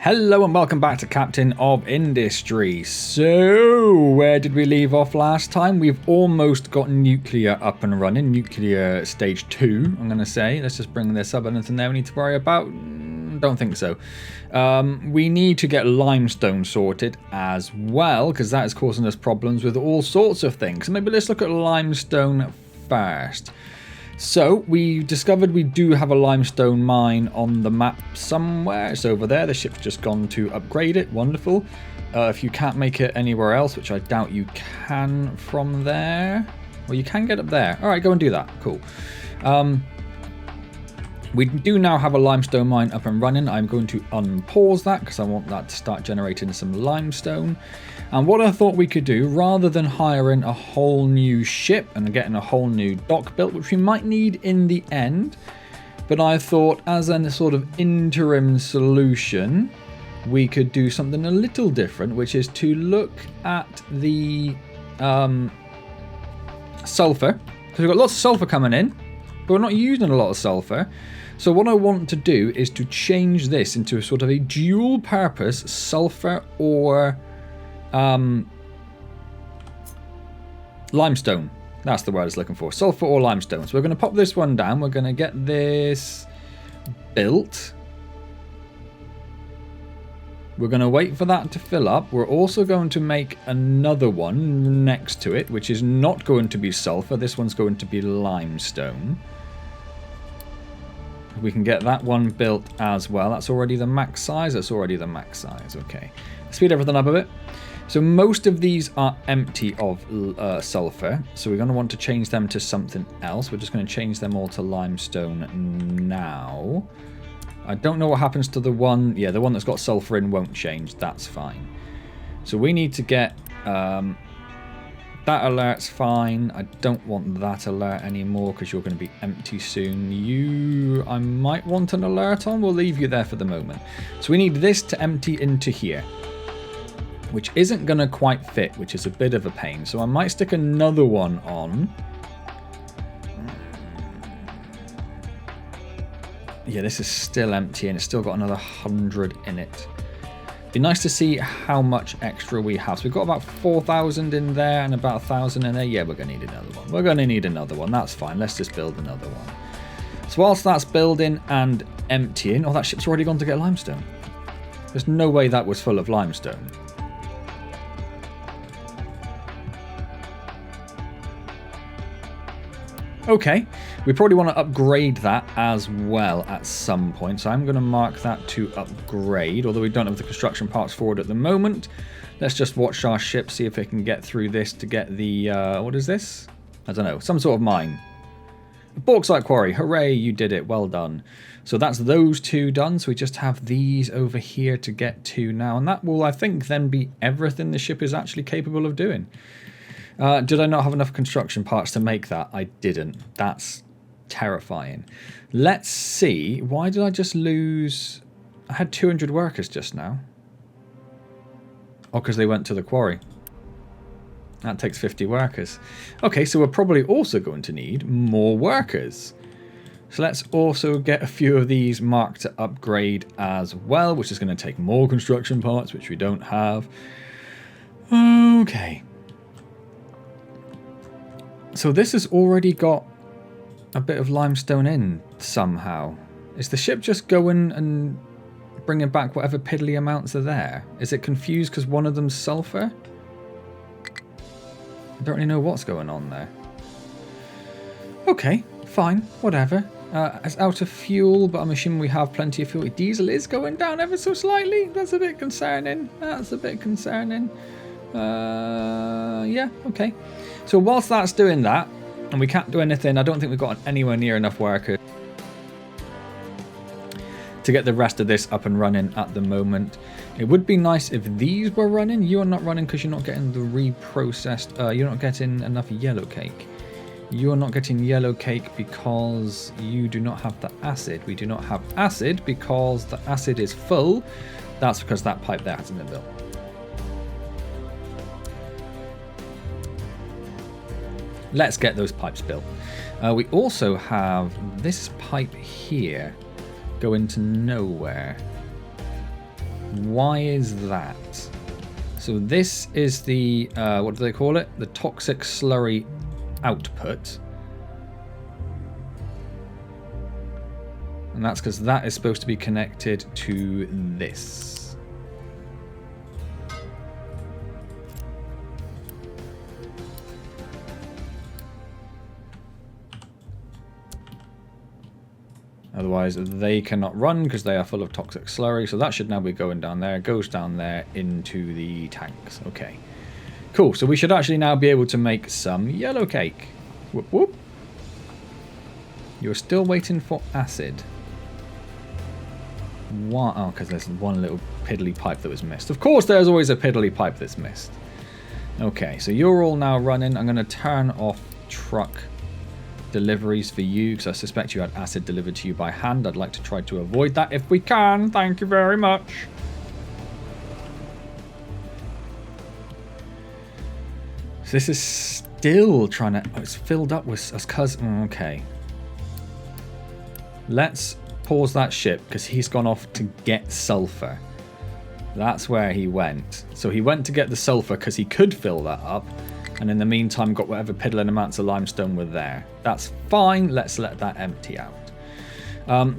Hello and welcome back to Captain of Industry. So, where did we leave off last time? We've almost got nuclear up and running. Nuclear stage 2, I'm going to say. Let's just bring this up. Anything there we need to worry about? Don't think so. We need to get limestone sorted as well, because that is causing us problems with all sorts of things. So maybe let's look at limestone first. So, we discovered we do have a limestone mine on the map somewhere. It's over there. The ship's just gone to upgrade it. Wonderful. If you can't make it anywhere else, which I doubt you can from there. Well, you can get up there. All right, go and do that. Cool. We do now have a limestone mine up and running. I'm going to unpause that because I want that to start generating some limestone. And what I thought we could do, rather than hiring a whole new ship and getting a whole new dock built, which we might need in the end, but I thought as a sort of interim solution, we could do something a little different, which is to look at the sulfur. Because we've got lots of sulfur coming in, but we're not using a lot of sulfur. So what I want to do is to change this into a sort of a dual purpose sulfur or limestone. That's the word I was looking for. Sulfur or limestone. So we're going to pop this one down. We're going to get this built. We're going to wait for that to fill up. We're also going to make another one next to it, which is not going to be sulfur. This one's going to be limestone. We can get that one built as well. That's already the max size. That's already the max size. Okay. Speed everything up a bit. So most of these are empty of sulfur. So we're going to want to change them to something else. We're just going to change them all to limestone now. I don't know what happens to the one. Yeah, the one that's got sulfur in won't change. That's fine. So we need to get... that alert's fine. I don't want that alert anymore because you're going to be empty soon. I might want an alert on. We'll leave you there for the moment. So we need this to empty into here, which isn't going to quite fit, which is a bit of a pain. So I might stick another one on. Yeah, this is still empty and it's still got another 100 in it. Be nice to see how much extra we have. So we've got about 4,000 in there and about 1,000 in there. Yeah, we're going to need another one. We're going to need another one. That's fine. Let's just build another one. So whilst that's building and emptying... Oh, that ship's already gone to get limestone. There's no way that was full of limestone. Okay, we probably want to upgrade that as well at some point. So I'm going to mark that to upgrade, although we don't have the construction parts for it at the moment. Let's just watch our ship, see if it can get through this to get the, what is this? I don't know, some sort of mine. A bauxite quarry, hooray, you did it, well done. So that's those two done, so we just have these over here to get to now. And that will, I think, then be everything the ship is actually capable of doing. Did I not have enough construction parts to make that? I didn't. That's terrifying. Let's see. Why did I just lose... I had 200 workers just now. Oh, because they went to the quarry. That takes 50 workers. Okay, so we're probably also going to need more workers. So let's also get a few of these marked to upgrade as well, which is going to take more construction parts, which we don't have. Okay. So this has already got a bit of limestone in somehow. Is the ship just going and bringing back whatever piddly amounts are there? Is it confused because one of them's sulfur? I don't really know what's going on there. Okay, fine, whatever. It's out of fuel, but I'm assuming we have plenty of fuel. Diesel is going down ever so slightly. That's a bit concerning. That's a bit concerning. Yeah, okay. So whilst that's doing that, and we can't do anything, I don't think we've got anywhere near enough workers to get the rest of this up and running at the moment. It would be nice if these were running. You are not running because you're not getting the reprocessed, you're not getting enough yellow cake. You are not getting yellow cake because you do not have the acid. We do not have acid because the acid is full. That's because that pipe there hasn't been built. Let's get those pipes built. We also have this pipe here going to nowhere. Why is that? So this is the, what do they call it? The toxic slurry output. And that's because that is supposed to be connected to this. Otherwise, they cannot run because they are full of toxic slurry. So that should now be going down there. It goes down there into the tanks. Okay. Cool. So we should actually now be able to make some yellow cake. Whoop, whoop. You're still waiting for acid. Why? Oh, because there's one little piddly pipe that was missed. Of course, there's always a piddly pipe that's missed. Okay, so you're all now running. I'm going to turn off truck deliveries for you because I suspect you had acid delivered to you by hand. I'd like to try to avoid that if we can. Thank you very much. So this is still trying to... Oh, it's filled up with us because... okay. Let's pause that ship because he's gone off to get sulfur. That's where he went. So he went to get the sulfur because he could fill that up. And in the meantime, got whatever piddling amounts of limestone were there. That's fine. Let's let that empty out.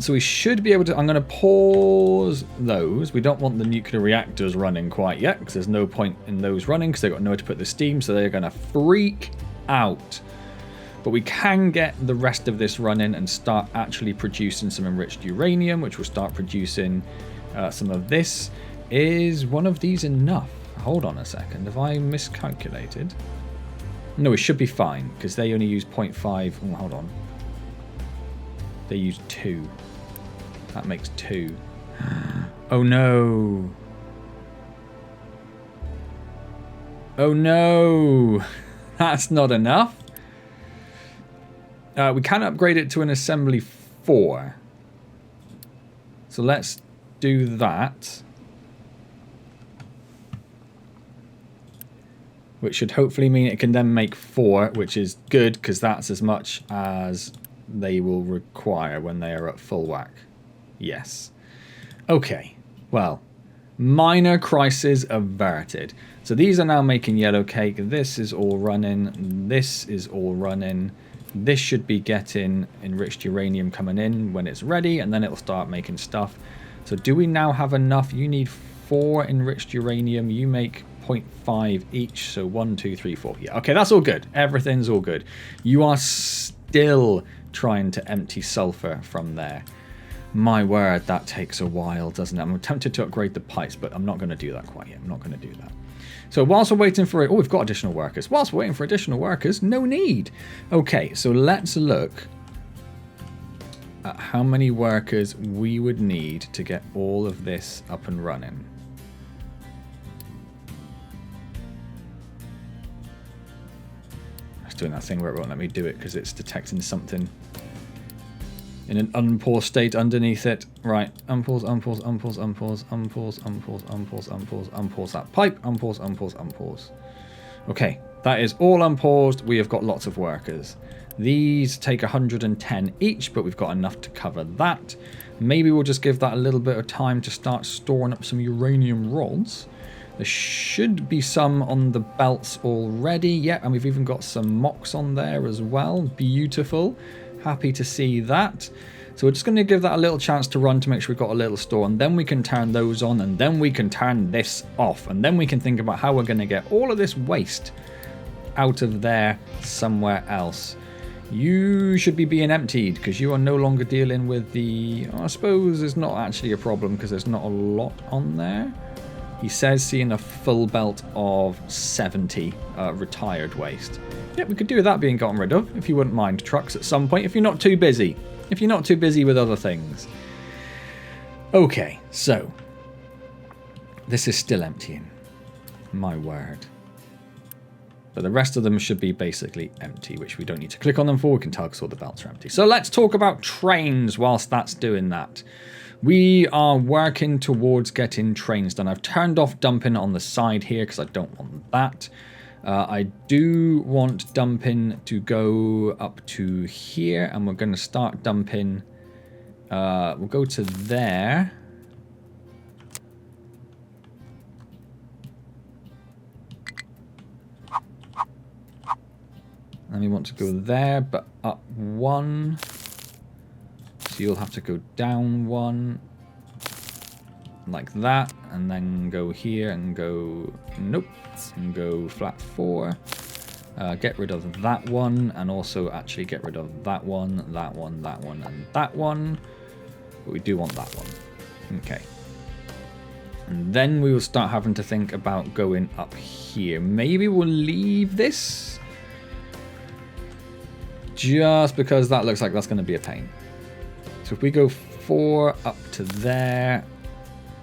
So we should be able to... I'm going to pause those. We don't want the nuclear reactors running quite yet because there's no point in those running because they've got nowhere to put the steam. So they're going to freak out. But we can get the rest of this running and start actually producing some enriched uranium, which will start producing some of this. Is one of these enough? Hold on a second. Have I miscalculated? No, it should be fine, because they only use 0.5. Oh, hold on. They use 2. That makes 2. Oh, no. Oh, no. That's not enough. We can upgrade it to an assembly 4. So let's do that. Which should hopefully mean it can then make 4, which is good because that's as much as they will require when they are at full whack. Yes. Okay. Well, minor crisis averted. So these are now making yellow cake. This is all running. This is all running. This should be getting enriched uranium coming in when it's ready, and then it'll start making stuff. So do we now have enough? You need 4 enriched uranium. You make 0.5 each, so 1, 2, 3, 4. Yeah, okay, that's all good. Everything's all good. You are still trying to empty sulfur from there. My word, that takes a while, doesn't it? I'm tempted to upgrade the pipes, but I'm not going to do that quite yet. I'm not going to do that. So whilst we're waiting for it... Oh, we've got additional workers. Whilst we're waiting for additional workers, no need. Okay, so let's look at how many workers we would need to get all of this up and running. It's doing that thing where it won't let me do it because it's detecting something in an unpause state underneath it. Right, unpause, unpause, unpause, unpause, unpause, unpause, unpause, unpause, unpause that pipe, unpause, unpause, unpause. Okay, that is all unpaused. We have got lots of workers. These take 110 each, but we've got enough to cover that. Maybe we'll just give that a little bit of time to start storing up some uranium rods. There should be some on the belts already. Yeah, and we've even got some mocks on there as well. Beautiful. Happy to see that. So we're just going to give that a little chance to run to make sure we've got a little store. And then we can turn those on. And then we can turn this off. And then we can think about how we're going to get all of this waste out of there somewhere else. You should be being emptied because you are no longer dealing with the... I suppose it's not actually a problem because there's not a lot on there. He says seeing a full belt of 70 retired waste. Yeah, we could do with that being gotten rid of, if you wouldn't mind trucks at some point, if you're not too busy. If you're not too busy with other things. Okay, so. This is still emptying. My word. But the rest of them should be basically empty, which we don't need to click on them for. We can tell because all the belts are empty. So let's talk about trains whilst that's doing that. We are working towards getting trains done. I've turned off dumping on the side here because I don't want that. I do want dumping to go up to here, and we're going to start dumping. We'll go to there. And we want to go there, but up 1. So you'll have to go down 1. Like that. And then go here and go... Nope. And go flat 4. Get rid of that one. And also actually get rid of that one, that one, that one, and that one. But we do want that one. Okay. And then we will start having to think about going up here. Maybe we'll leave this. Just because that looks like that's going to be a pain. So if we go 4 up to there,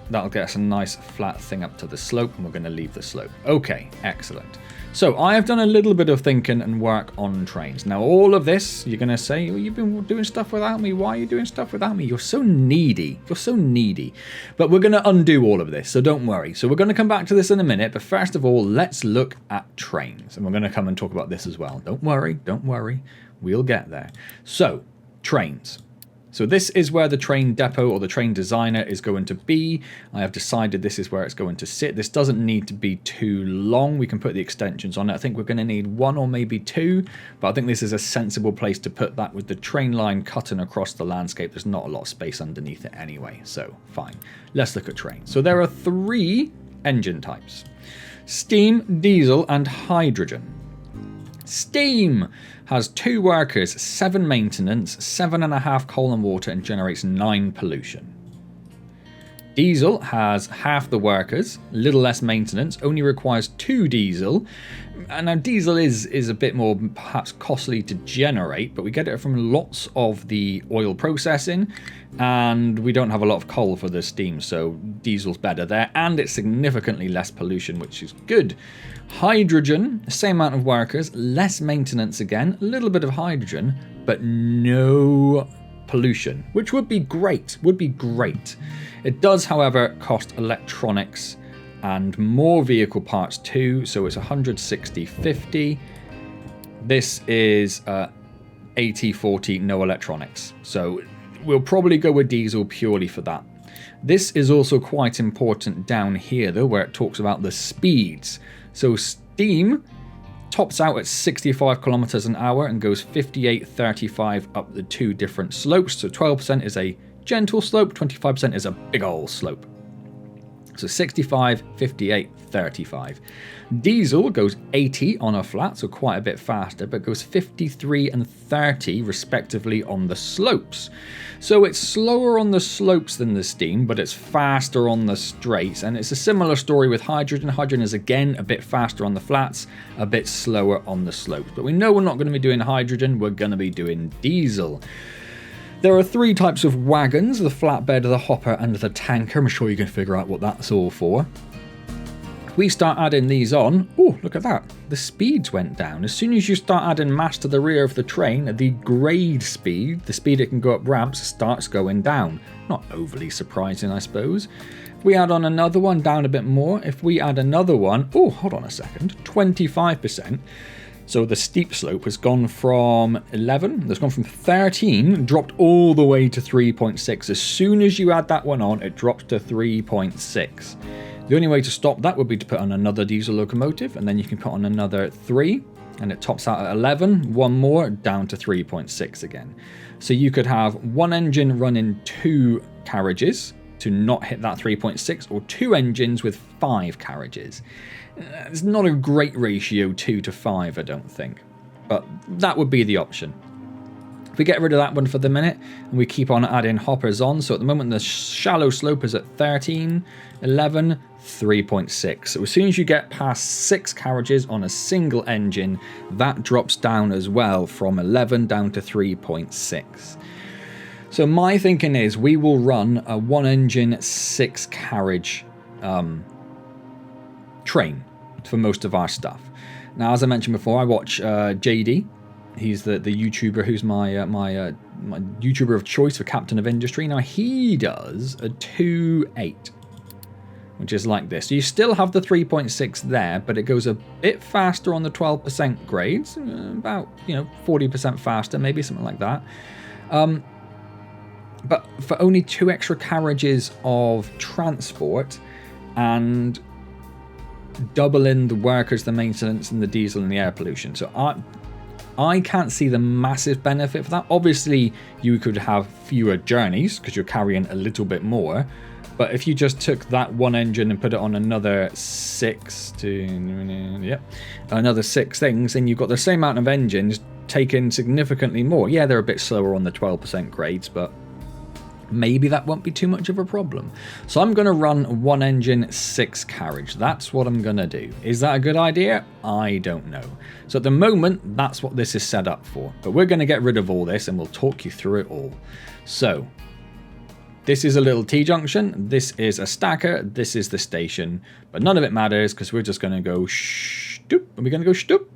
that'll get us a nice flat thing up to the slope, and we're going to leave the slope. Okay, excellent. So I have done a little bit of thinking and work on trains. Now all of this, you're going to say, well, you've been doing stuff without me. Why are you doing stuff without me? You're so needy. You're so needy. But we're going to undo all of this, so don't worry. So we're going to come back to this in a minute. But first of all, let's look at trains. And we're going to come and talk about this as well. Don't worry. Don't worry. We'll get there. So, trains. So this is where the train depot or the train designer is going to be. I have decided this is where it's going to sit. This doesn't need to be too long. We can put the extensions on it. I think we're going to need 1 or maybe 2, but I think this is a sensible place to put that with the train line cutting across the landscape. There's not a lot of space underneath it anyway, so fine. Let's look at trains. So there are 3 engine types: steam, diesel, and hydrogen. Steam has 2 workers, 7 maintenance, 7.5 coal and water, and generates 9 pollution. Diesel has half the workers, little less maintenance, only requires 2 diesel. And now diesel is a bit more perhaps costly to generate, but we get it from lots of the oil processing, and we don't have a lot of coal for the steam, so diesel's better there, and it's significantly less pollution, which is good. Hydrogen, same amount of workers, less maintenance again, a little bit of hydrogen, but no pollution, which would be great, It does, however, cost electronics and more vehicle parts too, so it's 160.50. This is 80/40, no electronics, so we'll probably go with diesel purely for that. This is also quite important down here though, where it talks about the speeds. So steam tops out at 65 kilometers an hour and goes 58.35 up the 2 different slopes. So 12% is a gentle slope, 25% is a big old slope. So 65, 58, 35. Diesel goes 80 on a flat, so quite a bit faster, but goes 53 and 30 respectively on the slopes. So it's slower on the slopes than the steam, but it's faster on the straights. And it's a similar story with hydrogen. Hydrogen is again a bit faster on the flats, a bit slower on the slopes. But we know we're not going to be doing hydrogen, we're going to be doing diesel. There are 3 types of wagons: the flatbed, the hopper, and the tanker. I'm sure you can figure out what that's all for. If we start adding these on, oh, look at that. The speeds went down. As soon as you start adding mass to the rear of the train, the grade speed, the speed it can go up ramps, starts going down. Not overly surprising, I suppose. If we add on another one, down a bit more. If we add another one, oh, hold on a second, 25%. So the steep slope has gone from 11, it's gone from 13, dropped all the way to 3.6. As soon as you add that one on, it drops to 3.6. The only way to stop that would be to put on another diesel locomotive, and then you can put on another 3, and it tops out at 11, one more, down to 3.6 again. So you could have one engine running 2 carriages to not hit that 3.6, or 2 engines with 5 carriages. It's not a great ratio, 2 to 5, I don't think. But that would be the option. If we get rid of that one for the minute, and we keep on adding hoppers on, so at the moment the shallow slope is at 13, 11, 3.6. So as soon as you get past 6 carriages on a single engine, that drops down as well from 11 down to 3.6. So my thinking is we will run a 1-engine, 6-carriage train for most of our stuff. Now, as I mentioned before, I watch JD. He's the YouTuber who's my YouTuber of choice for Captain of Industry. Now, he does a 2.8, which is like this. So you still have the 3.6 there, but it goes a bit faster on the 12% grades, about 40% faster, maybe something like that. But for only 2 extra carriages of transport and doubling the workers, the maintenance, and the diesel and the air pollution. So I can't see the massive benefit for that. Obviously, you could have fewer journeys because you're carrying a little bit more. But if you just took that one engine and put it on another another 6 things, then you've got the same amount of engines taking significantly more. Yeah, they're a bit slower on the 12% grades, but maybe that won't be too much of a problem. So I'm going to run 1 engine, 6 carriage. That's what I'm going to do. Is that a good idea? I don't know. So at the moment, that's what this is set up for. But we're going to get rid of all this and we'll talk you through it all. So this is a little T-junction, this is a stacker, this is the station, but none of it matters because we're just going to go shtoop. Are we going to go shtoop?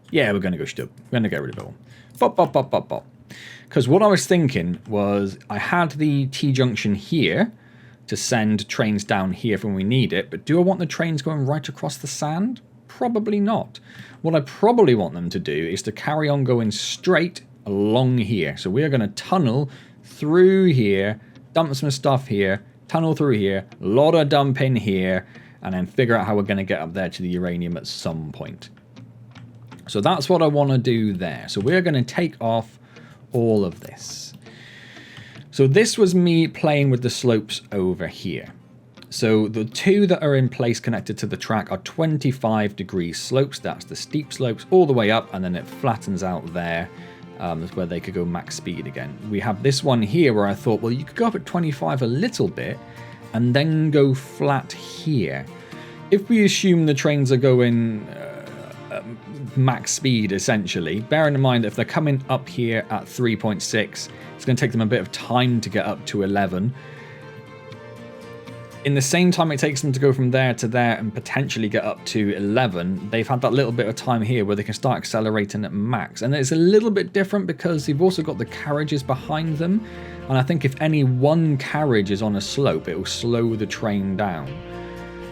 Yeah, we're going to go shtoop. We're going to get rid of it all. Bop, bop, bop, bop, bop. Because what I was thinking was I had the T-junction here to send trains down here for when we need it, but do I want the trains going right across the sand? Probably not. What I probably want them to do is to carry on going straight along here. So we are going to tunnel through here, dump some stuff here, tunnel through here, a lot of dumping here, and then figure out how we're going to get up there to the uranium at some point. So that's what I want to do there. So we're going to take off all of this. So this was me playing with the slopes over here. So the 2 that are in place connected to the track are 25-degree slopes. That's the steep slopes all the way up, and then it flattens out there. Where they could go max speed again. We have this one here where I thought, well, you could go up at 25 a little bit and then go flat here. If we assume the trains are going max speed, essentially, bearing in mind if they're coming up here at 3.6, it's going to take them a bit of time to get up to 11. In the same time it takes them to go from there to there and potentially get up to 11, they've had that little bit of time here where they can start accelerating at max. And it's a little bit different because you've also got the carriages behind them. And I think if any one carriage is on a slope, it will slow the train down.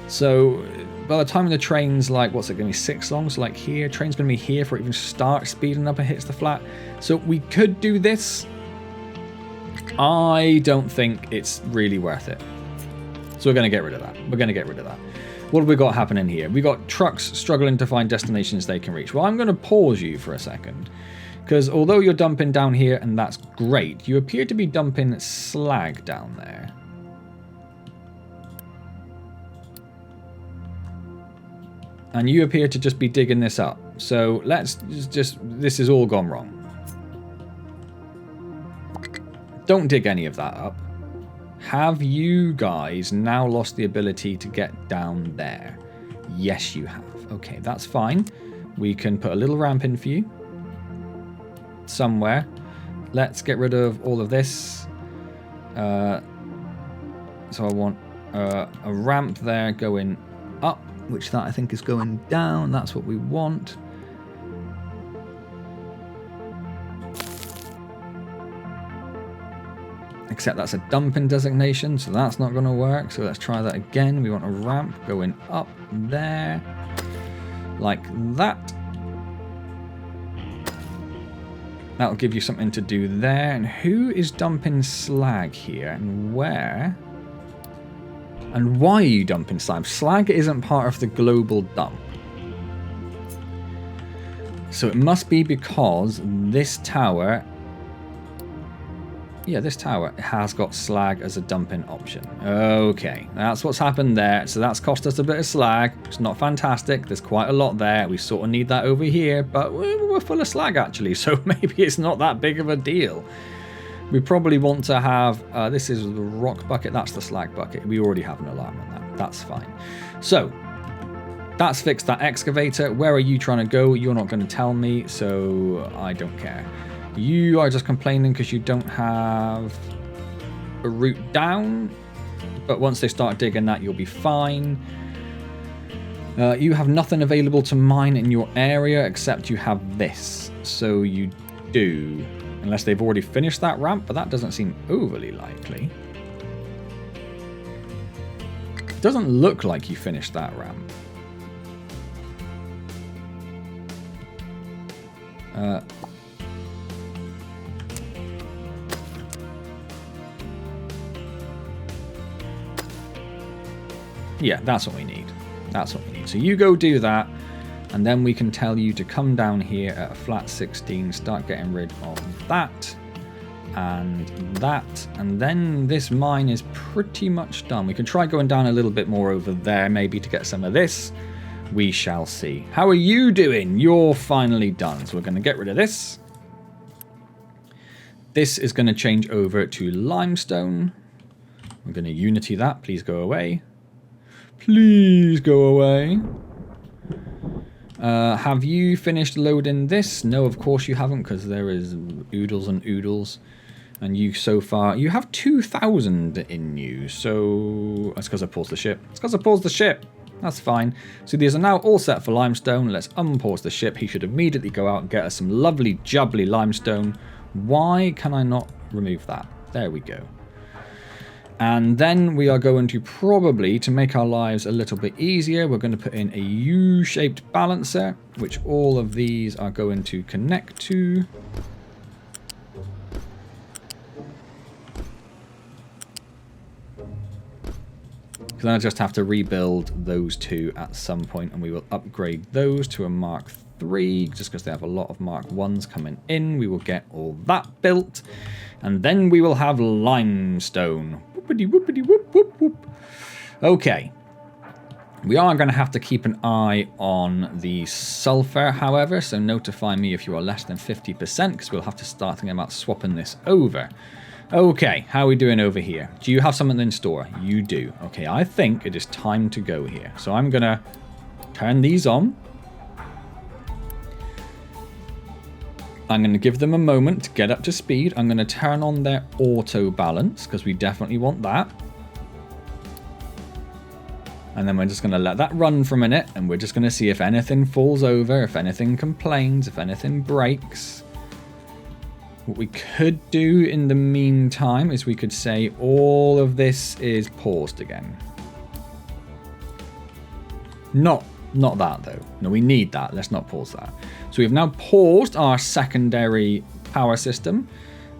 So by the time the train's like, what's it going to be, 6 long? So like here, train's going to be here for it even start speeding up and hits the flat. So we could do this. I don't think it's really worth it. So we're going to get rid of that. We're going to get rid of that. What have we got happening here? We got trucks struggling to find destinations they can reach. Well, I'm going to pause you for a second. Because although you're dumping down here, and that's great, you appear to be dumping slag down there. And you appear to just be digging this up. So let's just... This has all gone wrong. Don't dig any of that up. Have you guys now lost the ability to get down there? Yes, you have. Okay, that's fine. We can put a little ramp in for you. Somewhere. Let's get rid of all of this. So I want a ramp there going up, which that I think is going down. That's what we want. Except that's a dumping designation, so that's not going to work. So let's try that again. We want a ramp going up there, like that. That'll give you something to do there. And who is dumping slag here, and where? And why are you dumping slag? Slag isn't part of the global dump. So it must be because this tower... Yeah, this tower has got slag as a dumping option. Okay, that's what's happened there. So that's cost us a bit of slag. It's not fantastic. There's quite a lot there. We sort of need that over here, but we're full of slag actually, so maybe it's not that big of a deal. We probably want to have... this is the rock bucket. That's the slag bucket. We already have an alarm on that. That's fine. So that's fixed that excavator. Where are you trying to go? You're not going to tell me, so I don't care. You are just complaining because you don't have a route down, but once they start digging that, you'll be fine. You have nothing available to mine in your area except you have this. So you do, unless they've already finished that ramp, but that doesn't seem overly likely. It doesn't look like you finished that ramp. Yeah, that's what we need. That's what we need. So you go do that. And then we can tell you to come down here at a flat 16, start getting rid of that. And that, and then this mine is pretty much done. We can try going down a little bit more over there, maybe to get some of this. We shall see. How are you doing? You're finally done. So we're going to get rid of this. This is going to change over to limestone. We're going to unity that. Please go away. Please go away. Have you finished loading this? No, of course you haven't, because there is oodles and oodles. And you so far, you have 2,000 in you. So that's because I paused the ship. It's because I paused the ship. That's fine. So these are now all set for limestone. Let's unpause the ship. He should immediately go out and get us some lovely jubbly limestone. Why can I not remove that? There we go. And then we are going to probably, to make our lives a little bit easier, we're going to put in a U-shaped balancer, which all of these are going to connect to. Then I just have to rebuild those two at some point, and we will upgrade those to a Mark III, just because they have a lot of Mark 1s coming in. We will get all that built, and then we will have limestone. Whoopity whoopity whoop whoop whoop. Okay. We are going to have to keep an eye on the sulfur, however, so notify me if you are less than 50%, because we'll have to start thinking about swapping this over. Okay, how are we doing over here? Do you have something in store? You do. Okay, I think it is time to go here. So I'm going to turn these on. I'm going to give them a moment to get up to speed. I'm going to turn on their auto balance, because we definitely want that. And then we're just going to let that run for a minute, and we're just going to see if anything falls over, if anything complains, if anything breaks. What we could do in the meantime is we could say all of this is paused again. Not that though. No, we need that. Let's not pause that. So we've now paused our secondary power system.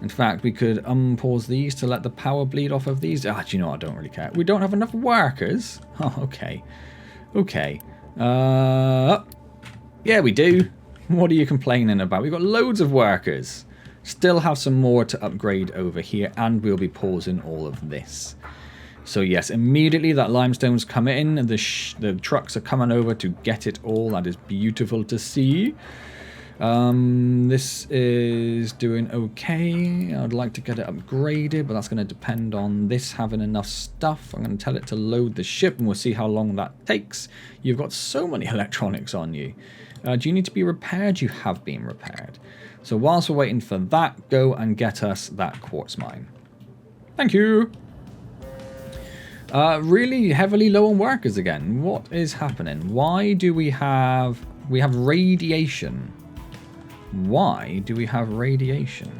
In fact, we could unpause these to let the power bleed off of these. Ah, do you know what? I don't really care. We don't have enough workers. Oh, okay. Okay. Yeah, we do. What are you complaining about? We've got loads of workers. Still have some more to upgrade over here, and we'll be pausing all of this. So yes, immediately that limestone's coming in, and the trucks are coming over to get it all. That is beautiful to see. This is doing okay. I'd like to get it upgraded, but that's going to depend on this having enough stuff. I'm going to tell it to load the ship, and we'll see how long that takes. You've got so many electronics on you. Do you need to be repaired? You have been repaired. So whilst we're waiting for that, go and get us that quartz mine. Thank you. Really heavily low on workers again. What is happening? Why do we have radiation? Why do we have radiation?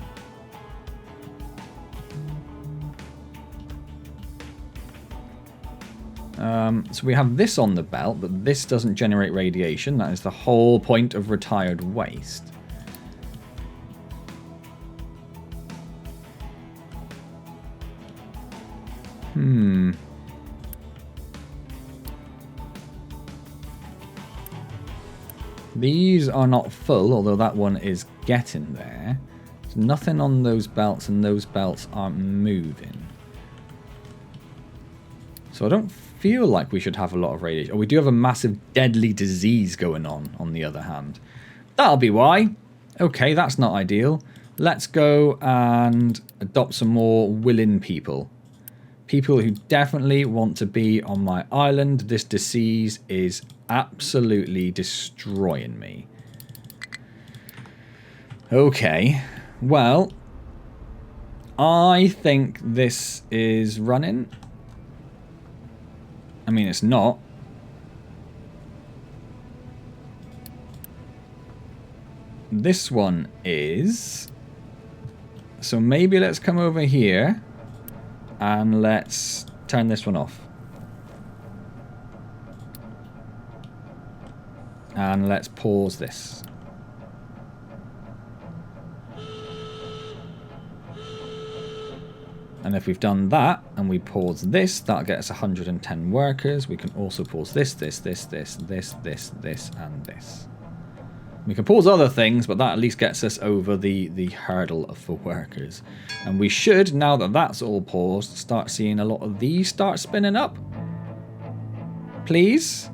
So we have this on the belt, but this doesn't generate radiation. That is the whole point of retired waste. These are not full, although that one is getting there. There's nothing on those belts, and those belts aren't moving. So I don't feel like we should have a lot of radiation. Oh, we do have a massive deadly disease going on the other hand. That'll be why. Okay, that's not ideal. Let's go and adopt some more willing people. People who definitely want to be on my island. This disease is absolutely destroying me. Okay, well, I think this is running. I mean, it's not. This one is. So maybe let's come over here and let's turn this one off. And let's pause this. And if we've done that and we pause this, that'll get us 110 workers. We can also pause this, and this. We can pause other things, but that at least gets us over the hurdle for workers. And we should, now that that's all paused, start seeing a lot of these start spinning up. Please.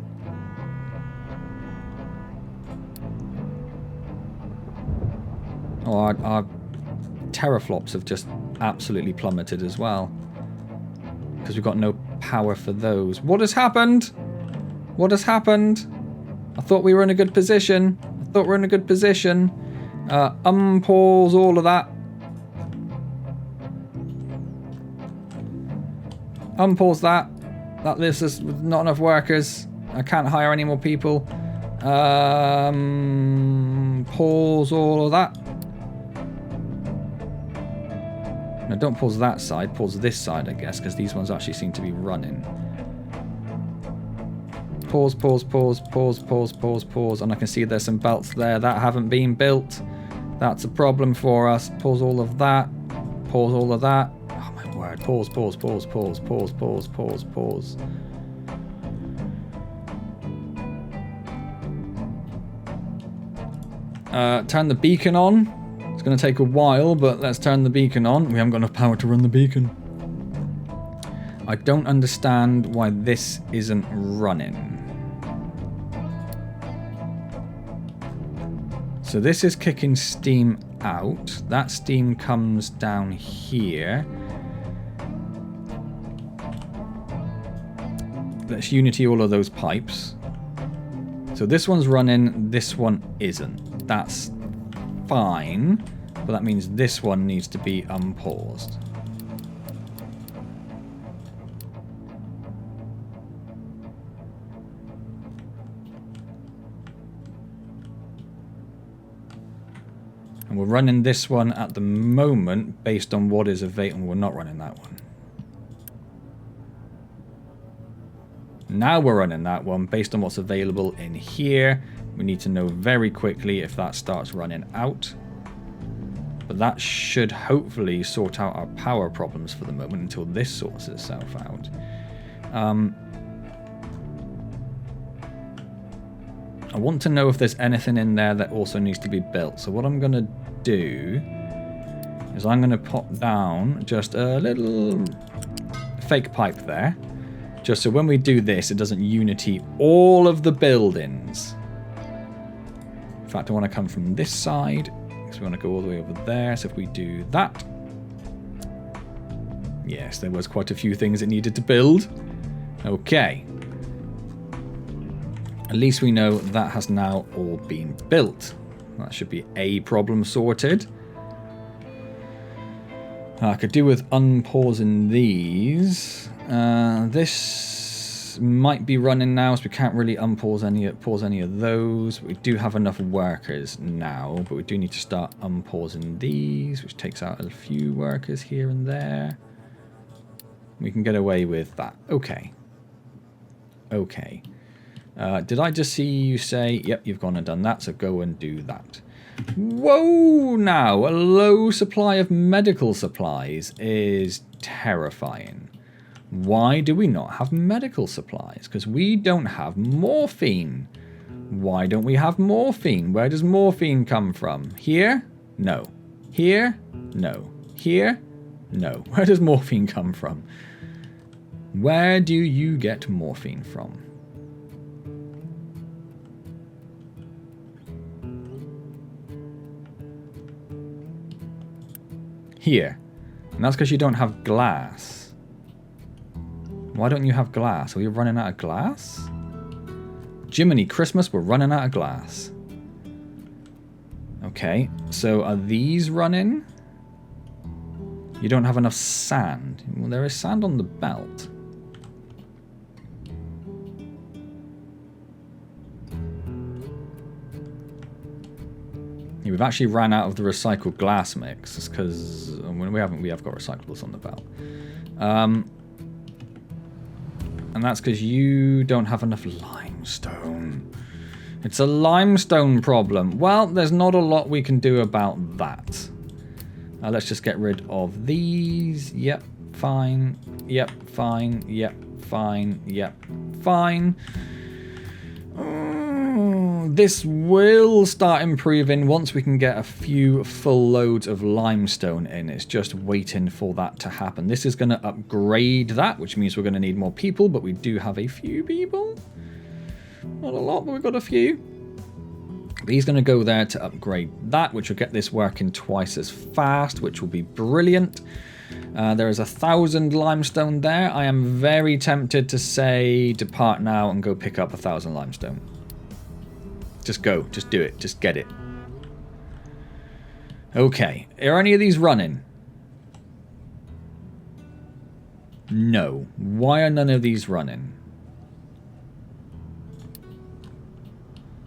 Oh, our teraflops have just absolutely plummeted as well. Because we've got no power for those. What has happened? What has happened? I thought we were in a good position. Unpause all of that. Unpause that. This is not enough workers. I can't hire any more people. Pause all of that. No, don't pause that side. Pause this side, I guess, because these ones actually seem to be running. Pause. And I can see there's some belts there that haven't been built. That's a problem for us. Pause all of that. Pause all of that. Oh my word. Pause. Turn the beacon on. It's going to take a while, but let's turn the beacon on. We haven't got enough power to run the beacon. I don't understand why this isn't running. So this is kicking steam out. That steam comes down here. Let's unity all of those pipes. So this one's running, this one isn't. That's fine, but that means this one needs to be unpaused. And we're running this one at the moment based on what is available. We're not running that one. Now we're running that one based on what's available in here. We need to know very quickly if that starts running out. But that should hopefully sort out our power problems for the moment until this sorts itself out. I want to know if there's anything in there that also needs to be built. So what I'm going to do is I'm going to pop down just a little fake pipe there. Just so when we do this, it doesn't unity all of the buildings. In fact, I want to come from this side. So we want to go all the way over there. So if we do that. Yes, there was quite a few things it needed to build. Okay. At least we know that has now all been built. That should be a problem sorted. I could do with unpausing these. This might be running now, so we can't really pause any of those. We do have enough workers now, but we do need to start unpausing these, which takes out a few workers here and there. We can get away with that. Okay. Okay. Did I just see you say, yep, you've gone and done that, so go and do that. Whoa, now, a low supply of medical supplies is terrifying. Why do we not have medical supplies? Because we don't have morphine. Why don't we have morphine? Where does morphine come from? Here? No. Here? No. Here? No. Where does morphine come from? Where do you get morphine from? Here. And that's because you don't have glass. Why don't you have glass? Are we running out of glass? Jiminy Christmas, we're running out of glass. Okay, so are these running? You don't have enough sand. Well, there is sand on the belt. Yeah, we've actually ran out of the recycled glass mix. It's because we have got recyclables on the belt. And that's because you don't have enough limestone. It's a limestone problem. Well, there's not a lot we can do about that. Let's just get rid of these. Yep, fine. Yep, fine. Yep, fine. Yep, fine. This will start improving once we can get a few full loads of limestone in. It's just waiting for that to happen. This is going to upgrade that, which means we're going to need more people, but we do have a few people. Not a lot, but we've got a few. But he's going to go there to upgrade that, which will get this working twice as fast, which will be brilliant. There is 1,000 limestone there. I am very tempted to say depart now and go pick up 1,000 limestone. Just go. Just do it. Just get it. Okay. Are any of these running? No. Why are none of these running?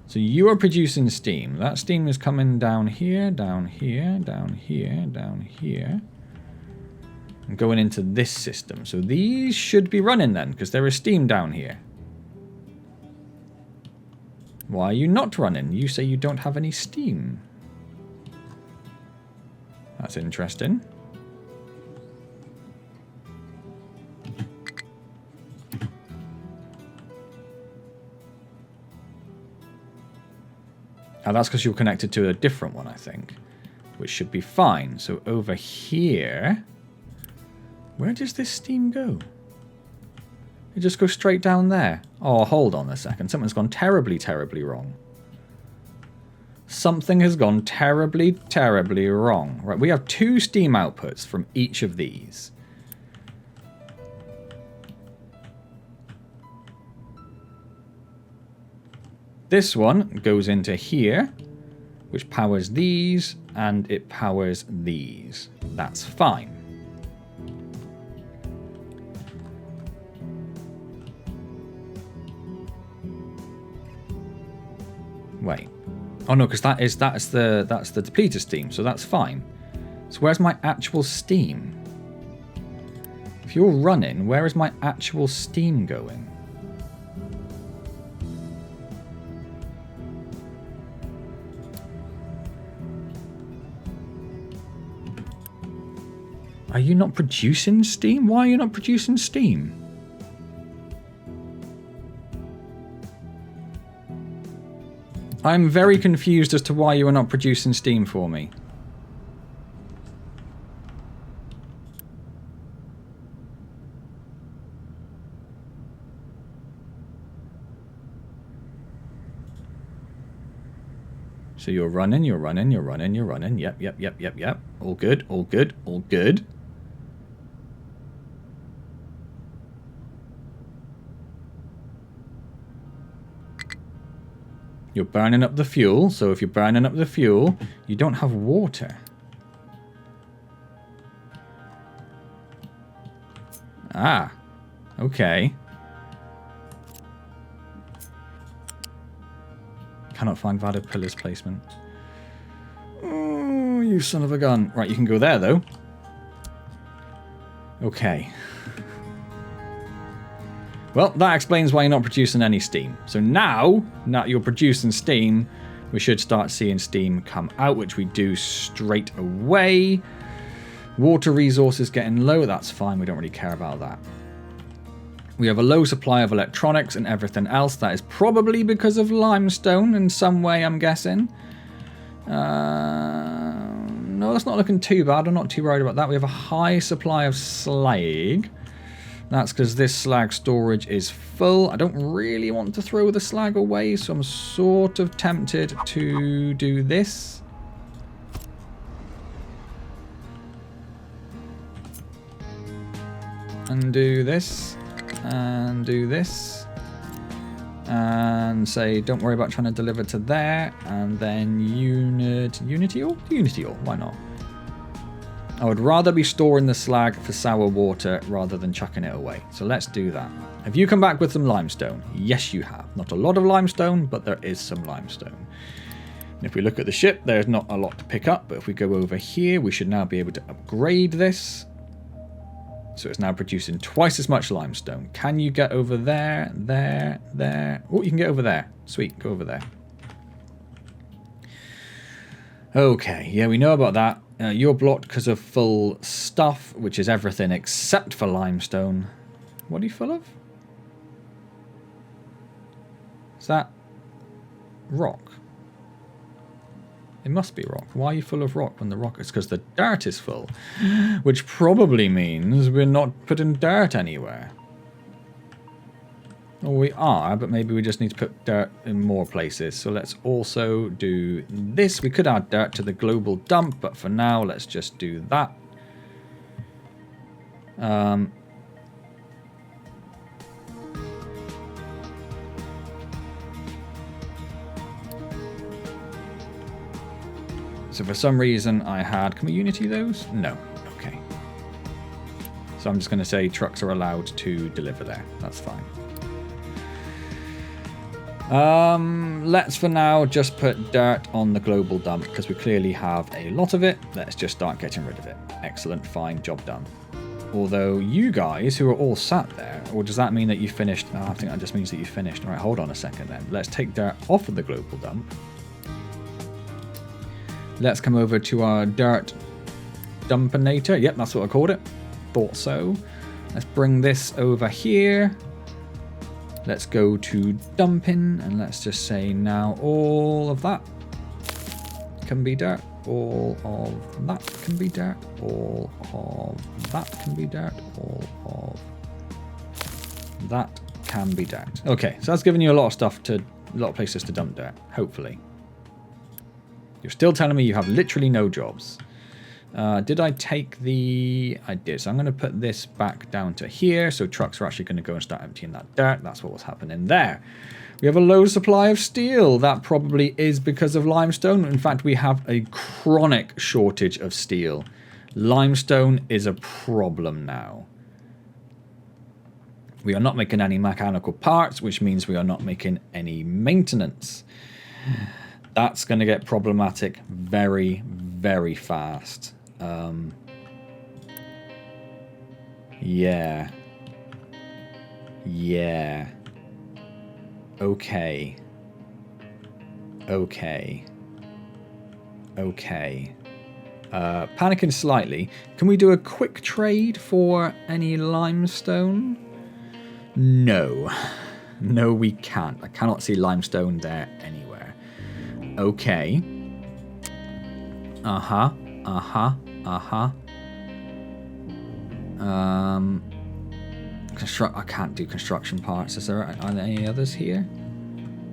So you are producing steam. That steam is coming down here, down here, down here, down here. And going into this system. So these should be running then, because there is steam down here. Why are you not running? You say you don't have any steam. That's interesting. Now that's because you're connected to a different one, I think. Which should be fine. So over here... Where does this steam go? It just goes straight down there. Oh, hold on a second. Something's gone terribly, terribly wrong. Something has gone terribly, terribly wrong. Right, we have 2 steam outputs from each of these. This one goes into here, which powers these, and it powers these. That's fine. Wait. Oh no, because that's the depleter steam, so that's fine. So where's my actual steam? If you're running, where is my actual steam going? Are you not producing steam? Why are you not producing steam? I'm very confused as to why you are not producing steam for me. So you're running, you're running, you're running, you're running. Yep, yep, yep, yep, yep. All good, all good, all good. You're burning up the fuel, so if you're burning up the fuel, you don't have water. Ah, okay. Cannot find valid pillars placement. Oh, you son of a gun. Right, you can go there, though. Okay. Well, that explains why you're not producing any steam. So now that you're producing steam, we should start seeing steam come out, which we do straight away. Water resources getting low, that's fine, we don't really care about that. We have a low supply of electronics and everything else. That is probably because of limestone in some way, I'm guessing. No, that's not looking too bad. I'm not too worried about that. We have a high supply of slag. That's because this slag storage is full. I don't really want to throw the slag away, so I'm sort of tempted to do this. And do this. And do this. And say, don't worry about trying to deliver to there. And then Unity ore? Unity ore, why not? I would rather be storing the slag for sour water rather than chucking it away. So let's do that. Have you come back with some limestone? Yes, you have. Not a lot of limestone, but there is some limestone. And if we look at the ship, there's not a lot to pick up. But if we go over here, we should now be able to upgrade this. So it's now producing twice as much limestone. Can you get over there, there, there? Oh, you can get over there. Sweet, go over there. Okay, yeah, we know about that. You're blocked because of full stuff, which is everything except for limestone. What are you full of? Is that rock? It must be rock. Why are you full of rock when the rock is? Because the dirt is full. Which probably means we're not putting dirt anywhere. Well, we are, but maybe we just need to put dirt in more places. So let's also do this. We could add dirt to the global dump, but for now, let's just do that. So for some reason I had... Can we Unity those? No. Okay. So I'm just going to say trucks are allowed to deliver there. That's fine. Let's for now just put dirt on the global dump because we clearly have a lot of it. Let's just start getting rid of it. Excellent. Fine. Job done. Although you guys who are all sat there, or does that mean that you finished? Oh, I think that just means that you finished. All right, hold on a second then. Let's take dirt off of the global dump. Let's come over to our dirt dumpinator. Yep, that's what I called it. Thought so. Let's bring this over here. Let's go to dumping and let's just say now all of that can be dirt. All of that can be dirt. All of that can be dirt. All of that can be dirt. Okay, so that's giving you a lot of stuff to, a lot of places to dump dirt, hopefully. You're still telling me you have literally no jobs. Did I take the... I did. So I'm going to put this back down to here. So trucks are actually going to go and start emptying that dirt. That's what was happening there. We have a low supply of steel. That probably is because of limestone. In fact, we have a chronic shortage of steel. Limestone is a problem now. We are not making any mechanical parts, which means we are not making any maintenance. That's going to get problematic very, very fast. Yeah. Yeah. Okay. Okay. Okay. Panicking slightly. Can we do a quick trade for any limestone? No. No, we can't. I cannot see limestone there anywhere. Okay. Uh-huh. Uh-huh. Uh-huh. I can't do construction parts. Are there any others here?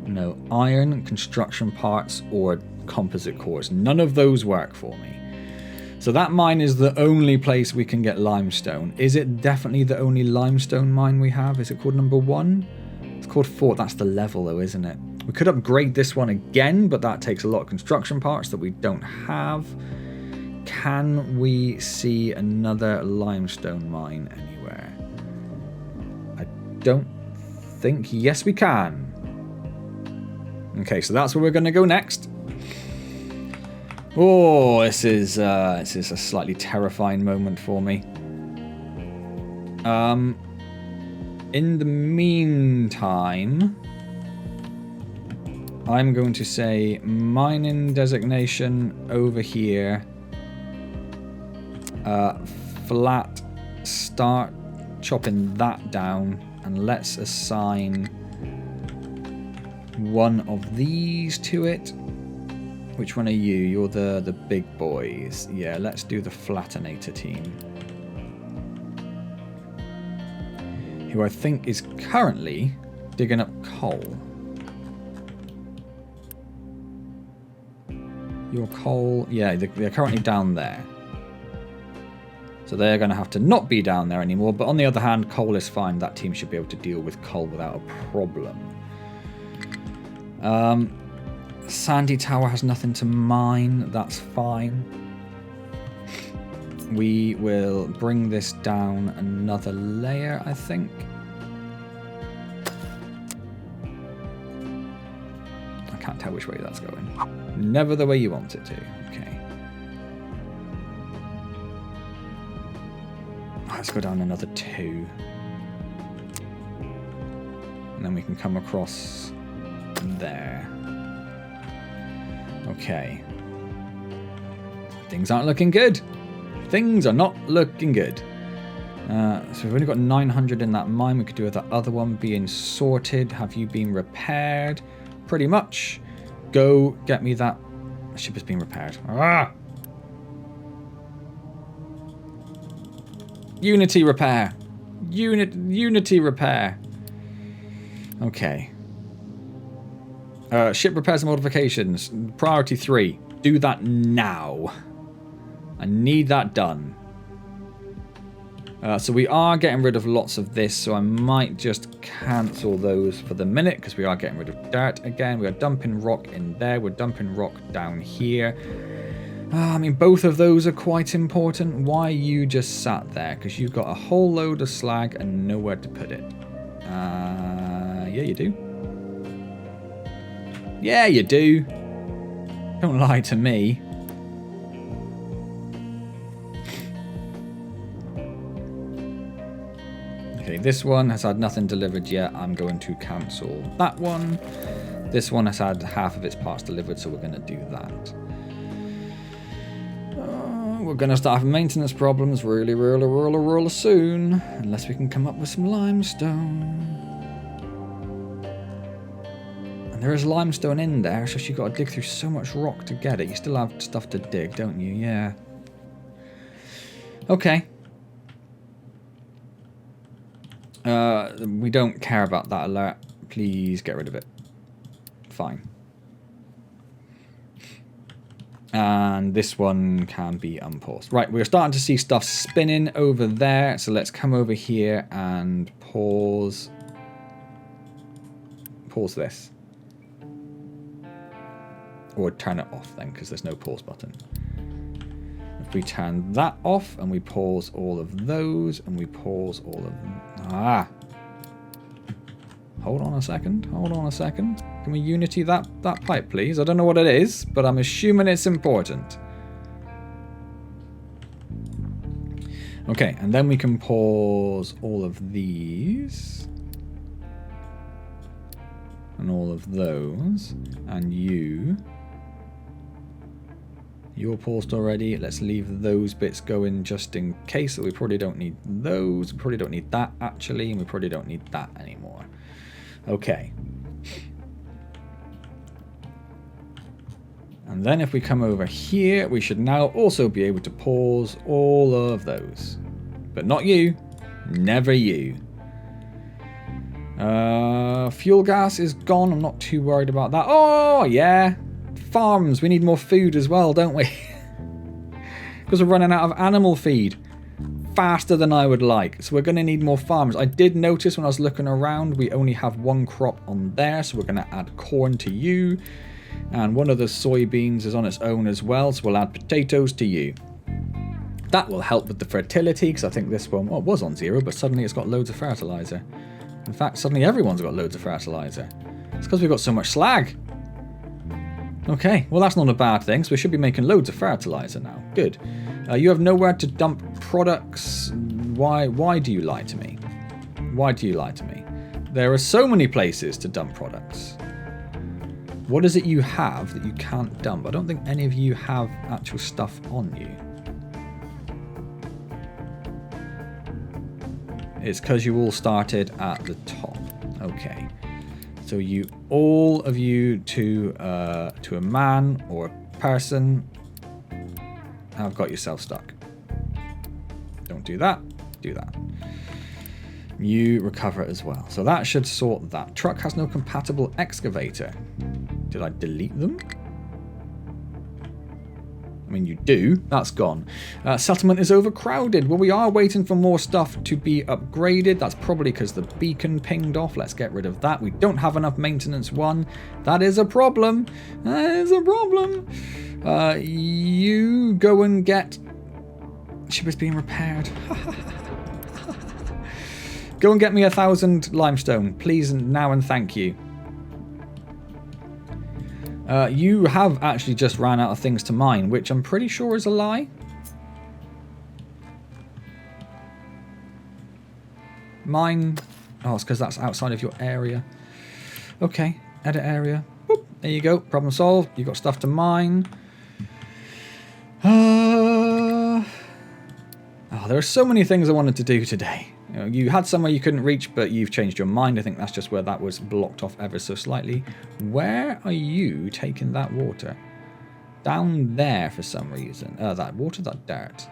No. Iron, construction parts, or composite cores. None of those work for me. So that mine is the only place we can get limestone. Is it definitely the only limestone mine we have? Is it called number 1? It's called 4. That's the level though, isn't it? We could upgrade this one again, but that takes a lot of construction parts that we don't have. Can we see another limestone mine anywhere? I don't think... Yes, we can. Okay, so that's where we're going to go next. Oh, this is a slightly terrifying moment for me. In the meantime, I'm going to say mining designation over here. Flat, start chopping that down, and let's assign one of these to it. Which one are you? You're the big boys. Yeah, let's do the flattenator team. Who I think is currently digging up coal. Your coal... Yeah, they're currently down there. So they're going to have to not be down there anymore. But on the other hand, coal is fine. That team should be able to deal with coal without a problem. Sandy Tower has nothing to mine. That's fine. We will bring this down another layer, I think. I can't tell which way that's going. Never the way you want it to. Okay. Let's go down another 2. And then we can come across there. Okay. Things aren't looking good. Things are not looking good. So we've only got 900 in that mine. We could do with that other one being sorted. Have you been repaired? Pretty much. Go get me that. Ship has been repaired. Ah! Unity repair. Unity repair. Okay. Ship repairs and modifications. Priority 3. Do that now. I need that done. So we are getting rid of lots of this, so I might just cancel those for the minute because we are getting rid of dirt again. We are dumping rock in there. We're dumping rock down here. I mean, both of those are quite important. Why you just sat there? Because you've got a whole load of slag and nowhere to put it. Yeah, you do. Yeah, you do. Don't lie to me. Okay, this one has had nothing delivered yet. I'm going to cancel that one. This one has had half of its parts delivered, so we're going to do that. We're going to start having maintenance problems really soon. Unless we can come up with some limestone. And there is limestone in there, so you've got to dig through so much rock to get it. You still have stuff to dig, don't you? Yeah. Okay. We don't care about that alert. Please get rid of it. Fine. And this one can be unpaused. Right, we're starting to see stuff spinning over there. So let's come over here and pause. Pause this. Or turn it off then, because there's no pause button. If we turn that off and we pause all of those and we pause all of them. Ah. Hold on a second. Hold on a second. Can we unity that pipe, please? I don't know what it is, but I'm assuming it's important. Okay, and then we can pause all of these. And all of those. And you. You're paused already. Let's leave those bits going just in case. So we probably don't need those. We probably don't need that, actually. And we probably don't need that anymore. Okay. And then if we come over here, we should now also be able to pause all of those. But not you. Never you. Fuel gas is gone. I'm not too worried about that. Oh, yeah. Farms. We need more food as well, don't we? Because we're running out of animal feed. Faster than I would like. So we're going to need more farms. I did notice when I was looking around, we only have one crop on there. So we're going to add corn to you. And one of the soybeans is on its own as well. So we'll add potatoes to you. That will help with the fertility. Because I think this one, well, it was on 0. But suddenly it's got loads of fertilizer. In fact, suddenly everyone's got loads of fertilizer. It's because we've got so much slag. Okay, well that's not a bad thing. So we should be making loads of fertilizer now. Good. You have nowhere to dump products. Why do you lie to me? Why do you lie to me? There are so many places to dump products. What is it you have that you can't dump? I don't think any of you have actual stuff on you. It's because you all started at the top. Okay. So you, all of you to a man or a person have got yourself stuck. Don't do that. Do that. You recover as well. So that should sort that. Truck has no compatible excavator. Did I delete them? I mean, you do. That's gone. Settlement is overcrowded. Well, we are waiting for more stuff to be upgraded. That's probably because the beacon pinged off. Let's get rid of that. We don't have enough maintenance 1. That is a problem. That is a problem. You go and get... Ship is being repaired. Go and get me 1,000 limestone, please, now, and thank you. You have actually just ran out of things to mine, which I'm pretty sure is a lie. Mine... Oh, it's because that's outside of your area. Okay, edit area. Boop, there you go, problem solved. You've got stuff to mine. there are so many things I wanted to do today. You know, you had somewhere you couldn't reach, but you've changed your mind. I think that's just where that was blocked off ever so slightly. Where are you taking that water? Down there for some reason. That water, that dirt.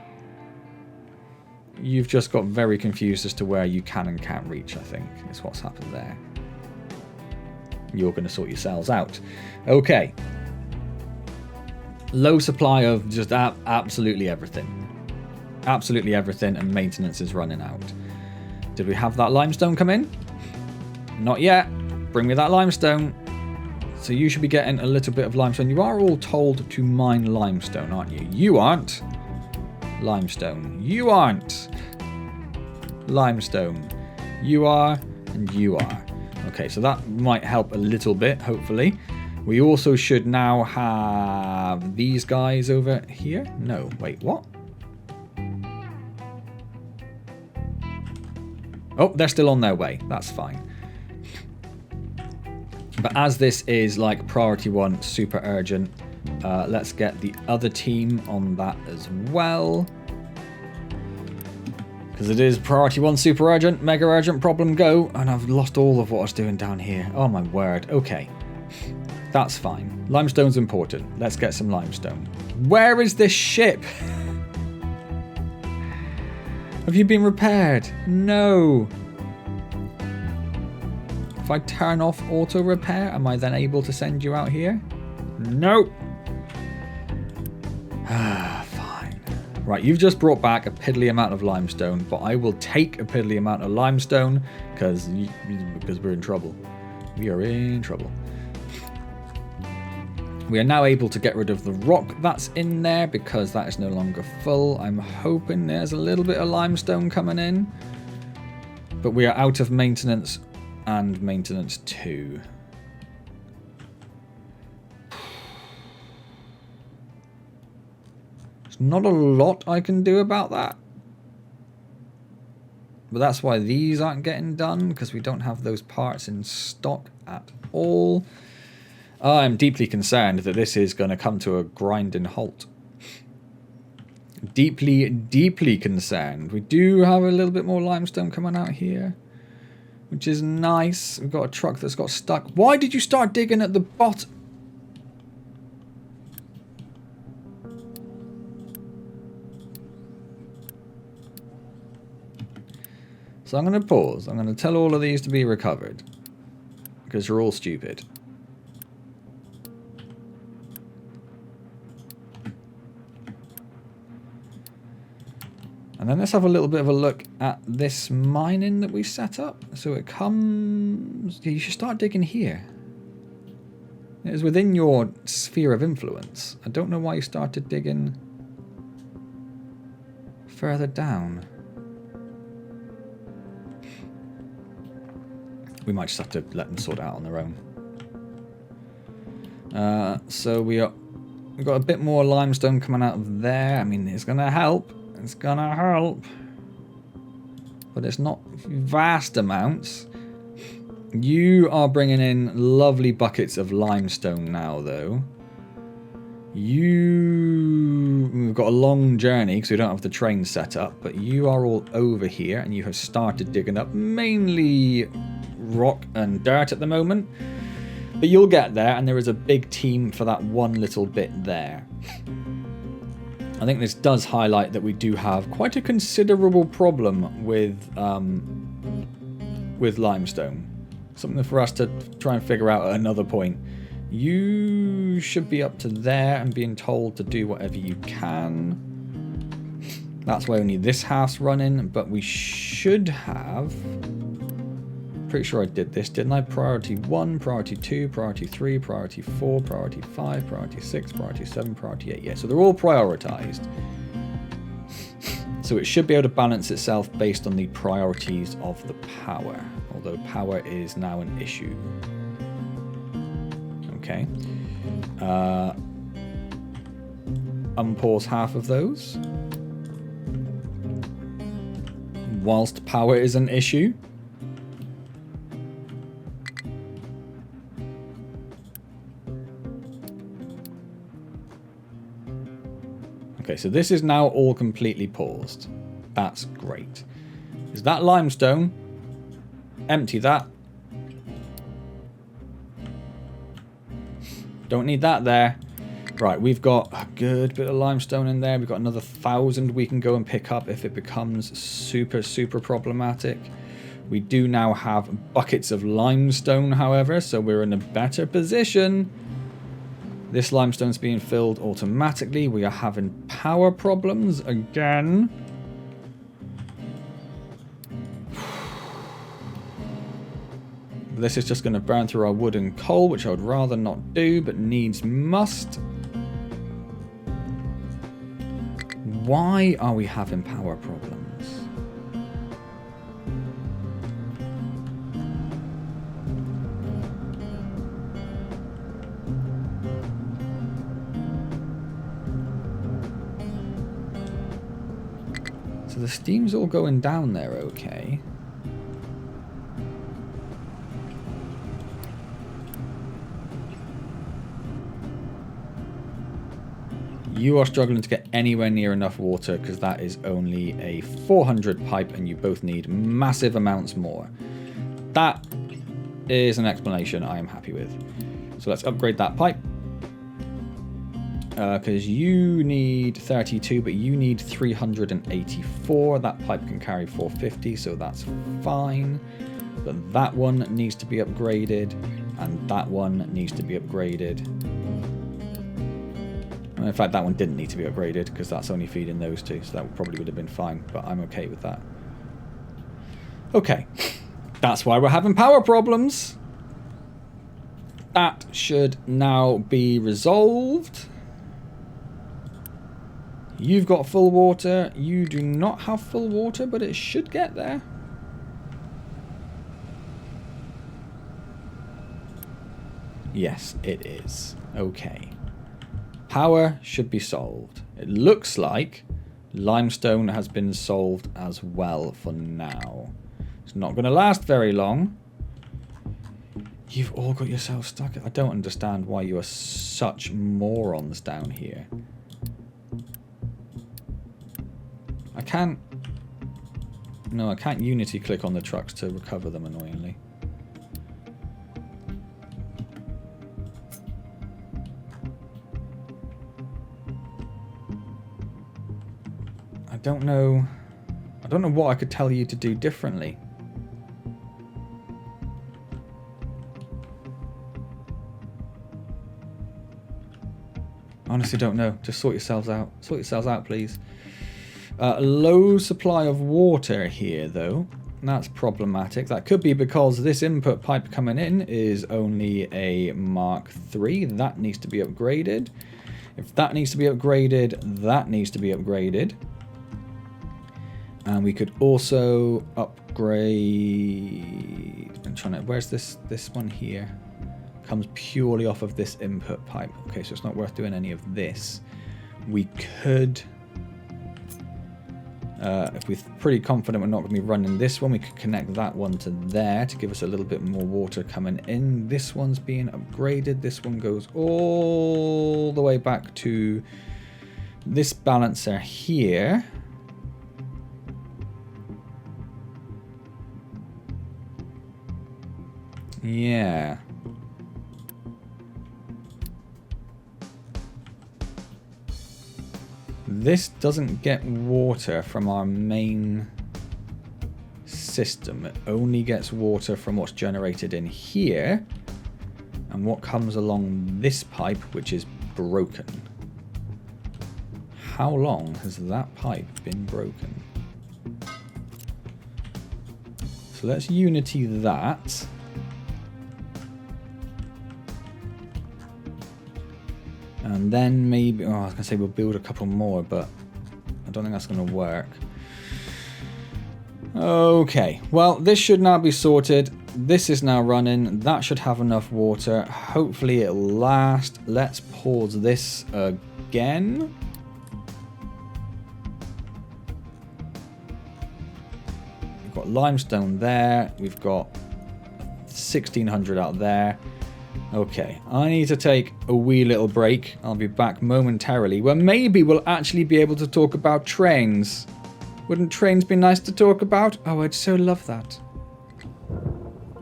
You've just got very confused as to where you can and can't reach, I think, is what's happened there. You're going to sort yourselves out. Okay. Low supply of just absolutely everything. Absolutely everything, and maintenance is running out. Did we have that limestone come in? Not yet. Bring me that limestone. So you should be getting a little bit of limestone. You are all told to mine limestone, aren't you? You aren't. Limestone. You aren't. Limestone. You are, and you are. Okay, so that might help a little bit, hopefully. We also should now have these guys over here. No, wait, what? Oh, they're still on their way. That's fine. But as this is like priority 1, super urgent, let's get the other team on that as well. Because it is priority 1, super urgent, mega urgent, problem go. And I've lost all of what I was doing down here. Oh my word. Okay. That's fine. Limestone's important. Let's get some limestone. Where is this ship? Have you been repaired? No. If I turn off auto repair, am I then able to send you out here? Nope. Fine. Right, you've just brought back a piddly amount of limestone, but I will take a piddly amount of limestone because we're in trouble. We are in trouble. We are now able to get rid of the rock that's in there because that is no longer full. I'm hoping there's a little bit of limestone coming in. But we are out of maintenance and maintenance 2. There's not a lot I can do about that. But that's why these aren't getting done, because we don't have those parts in stock at all. I'm deeply concerned that this is going to come to a grinding halt. Deeply, deeply concerned. We do have a little bit more limestone coming out here, which is nice. We've got a truck that's got stuck. Why did you start digging at the bottom? So I'm going to pause. I'm going to tell all of these to be recovered, because you're all stupid. And then let's have a little bit of a look at this mining that we set up. So it comes... You should start digging here. It is within your sphere of influence. I don't know why you started digging further down. We might just have to let them sort it out on their own. So we've got a bit more limestone coming out of there. I mean, it's going to help. It's gonna help, but it's not vast amounts. You are bringing in lovely buckets of limestone now, though. We've got a long journey because we don't have the train set up, but you are all over here and you have started digging up mainly rock and dirt at the moment. But you'll get there, and there is a big team for that one little bit there. I think this does highlight that we do have quite a considerable problem with limestone. Something for us to try and figure out at another point. You should be up to there and being told to do whatever you can. That's why only this half's running, but we should have... Pretty sure I did this, didn't I? Priority 1, priority 2, priority 3, priority 4, priority 5, priority 6, priority 7, priority 8. Yeah, so they're all prioritized. So it should be able to balance itself based on the priorities of the power. Although power is now an issue. Okay. Unpause half of those. Whilst power is an issue. Okay, so this is now all completely paused. That's great. Is that limestone? Empty that. Don't need that there. Right, we've got a good bit of limestone in there. We've got another 1,000 we can go and pick up if it becomes super, super problematic. We do now have buckets of limestone, however, so we're in a better position. This limestone's being filled automatically. We are having power problems again. This is just going to burn through our wood and coal, which I would rather not do, but needs must. Why are we having power problems? So the steam's all going down there, okay. You are struggling to get anywhere near enough water because that is only a 400 pipe and you both need massive amounts more. That is an explanation I am happy with. So let's upgrade that pipe. Because you need 32, but you need 384. That pipe can carry 450, so that's fine. But that one needs to be upgraded, and that one needs to be upgraded. In fact, that one didn't need to be upgraded because that's only feeding those two, so that probably would have been fine, but I'm okay with that. Okay, that's why we're having power problems. That should now be resolved. You've got full water. You do not have full water, but it should get there. Yes, it is. Okay. Power should be solved. It looks like limestone has been solved as well for now. It's not going to last very long. You've all got yourself stuck. I don't understand why you are such morons down here. I can't... No, I can't Unity click on the trucks to recover them, annoyingly. I don't know what I could tell you to do differently. Honestly, don't know. Just sort yourselves out. Sort yourselves out, please. Low supply of water here, though. That's problematic. That could be because this input pipe coming in is only a Mark III. That needs to be upgraded. If that needs to be upgraded, that needs to be upgraded. And we could also upgrade... I'm trying to... Where's this one here? Comes purely off of this input pipe. Okay, so it's not worth doing any of this. We could... if we're pretty confident we're not going to be running this one, we could connect that one to there to give us a little bit more water coming in. This one's being upgraded. This one goes all the way back to this balancer here. Yeah. This doesn't get water from our main system. It only gets water from what's generated in here and what comes along this pipe, which is broken. How long has that pipe been broken? So let's Unity that. And then maybe, oh, I was going to say we'll build a couple more, but I don't think that's going to work. Okay, well, this should now be sorted. This is now running. That should have enough water. Hopefully it'll last. Let's pause this again. We've got limestone there. We've got 1600 out there. Okay, I need to take a wee little break. I'll be back momentarily, where maybe we'll actually be able to talk about trains. Wouldn't trains be nice to talk about? Oh, I'd so love that.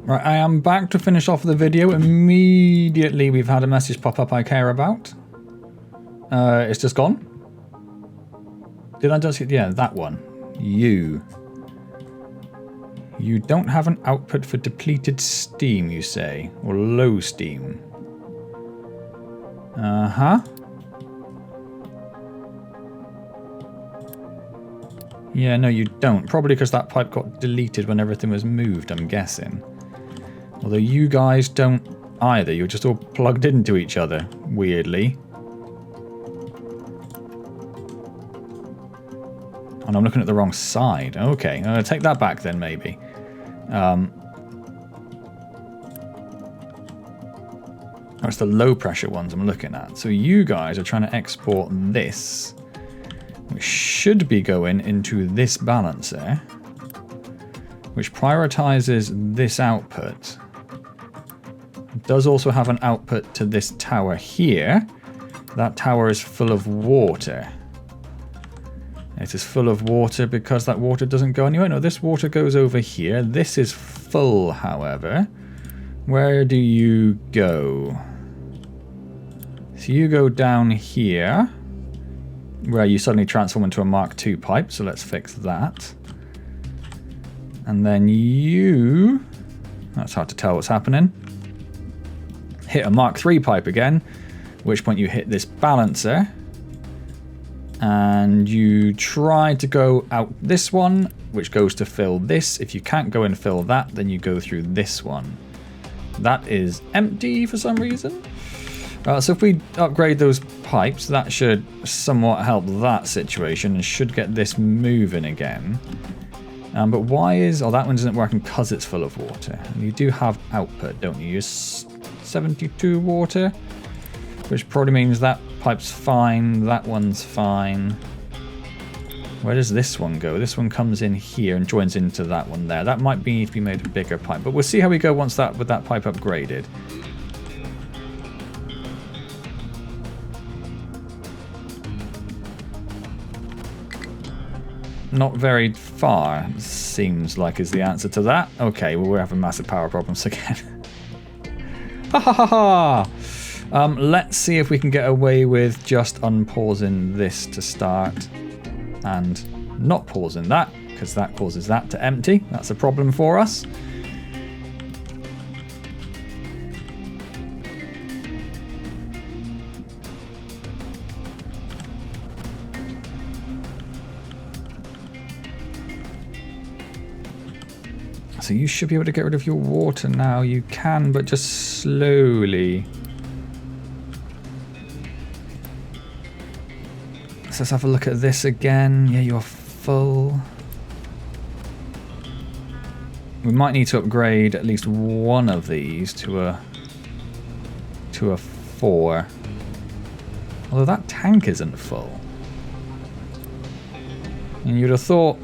Right, I am back to finish off the video. Immediately we've had a message pop up I care about. It's just gone. Did I just hit? Yeah, that one. You don't have an output for depleted steam, you say? Or low steam? Uh-huh. Yeah, no, you don't. Probably because that pipe got deleted when everything was moved, I'm guessing. Although you guys don't either. You're just all plugged into each other, weirdly. Oh, no, I'm looking at the wrong side. Okay, take that back then, maybe. Oh, it's the low pressure ones I'm looking at. So you guys are trying to export this, which should be going into this balancer, which prioritizes this output. It does also have an output to this tower here. That tower is full of water. It is full of water because that water doesn't go anywhere. No, this water goes over here. This is full, however. Where do you go? So you go down here, where you suddenly transform into a Mark II pipe. So let's fix that. And then you... That's hard to tell what's happening. Hit a Mark III pipe again, at which point you hit this balancer. And you try to go out this one, which goes to fill this. If you can't go and fill that, then you go through this one. That is empty for some reason. So if we upgrade those pipes, that should somewhat help that situation and should get this moving again. But why is... Oh, that one isn't working because it's full of water. And you do have output, don't you? You're 72 water, which probably means that pipe's fine, that one's fine. Where does this one go? This one comes in here and joins into that one there. That might need to be made a bigger pipe, but we'll see how we go once that with that pipe upgraded. Not very far, seems like is the answer to that. Okay, well we're having massive power problems again. Ha ha ha ha! Let's see if we can get away with just unpausing this to start and not pausing that, because that causes that to empty. That's a problem for us. So you should be able to get rid of your water now. You can, but just slowly. So let's have a look at this again. Yeah, you're full. We might need to upgrade at least one of these to a 4. Although that tank isn't full. And you'd have thought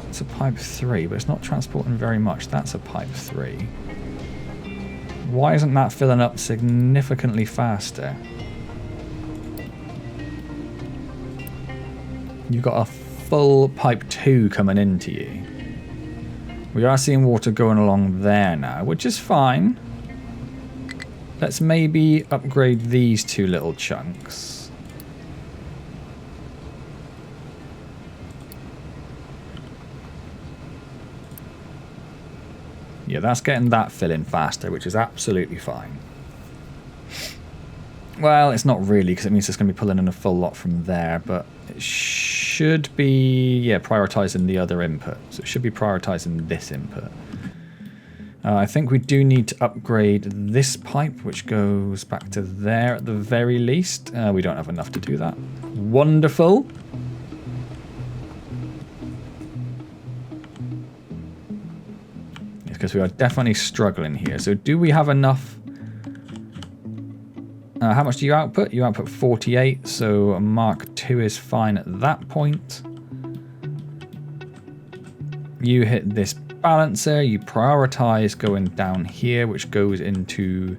it's a pipe 3, but it's not transporting very much. That's a pipe 3. Why isn't that filling up significantly faster? You've got a full pipe 2 coming into you. We are seeing water going along there now, which is fine. Let's maybe upgrade these 2 little chunks. Yeah, that's getting that filling faster, which is absolutely fine. Well, it's not really, because it means it's going to be pulling in a full lot from there, but it should be, yeah, prioritizing the other input. So it should be prioritizing this input. I think we do need to upgrade this pipe, which goes back to there at the very least. We don't have enough to do that. Wonderful. Because we are definitely struggling here. So do we have enough? How much do you output? You output 48, so a Mark II is fine at that point. You hit this balancer, you prioritize going down here, which goes into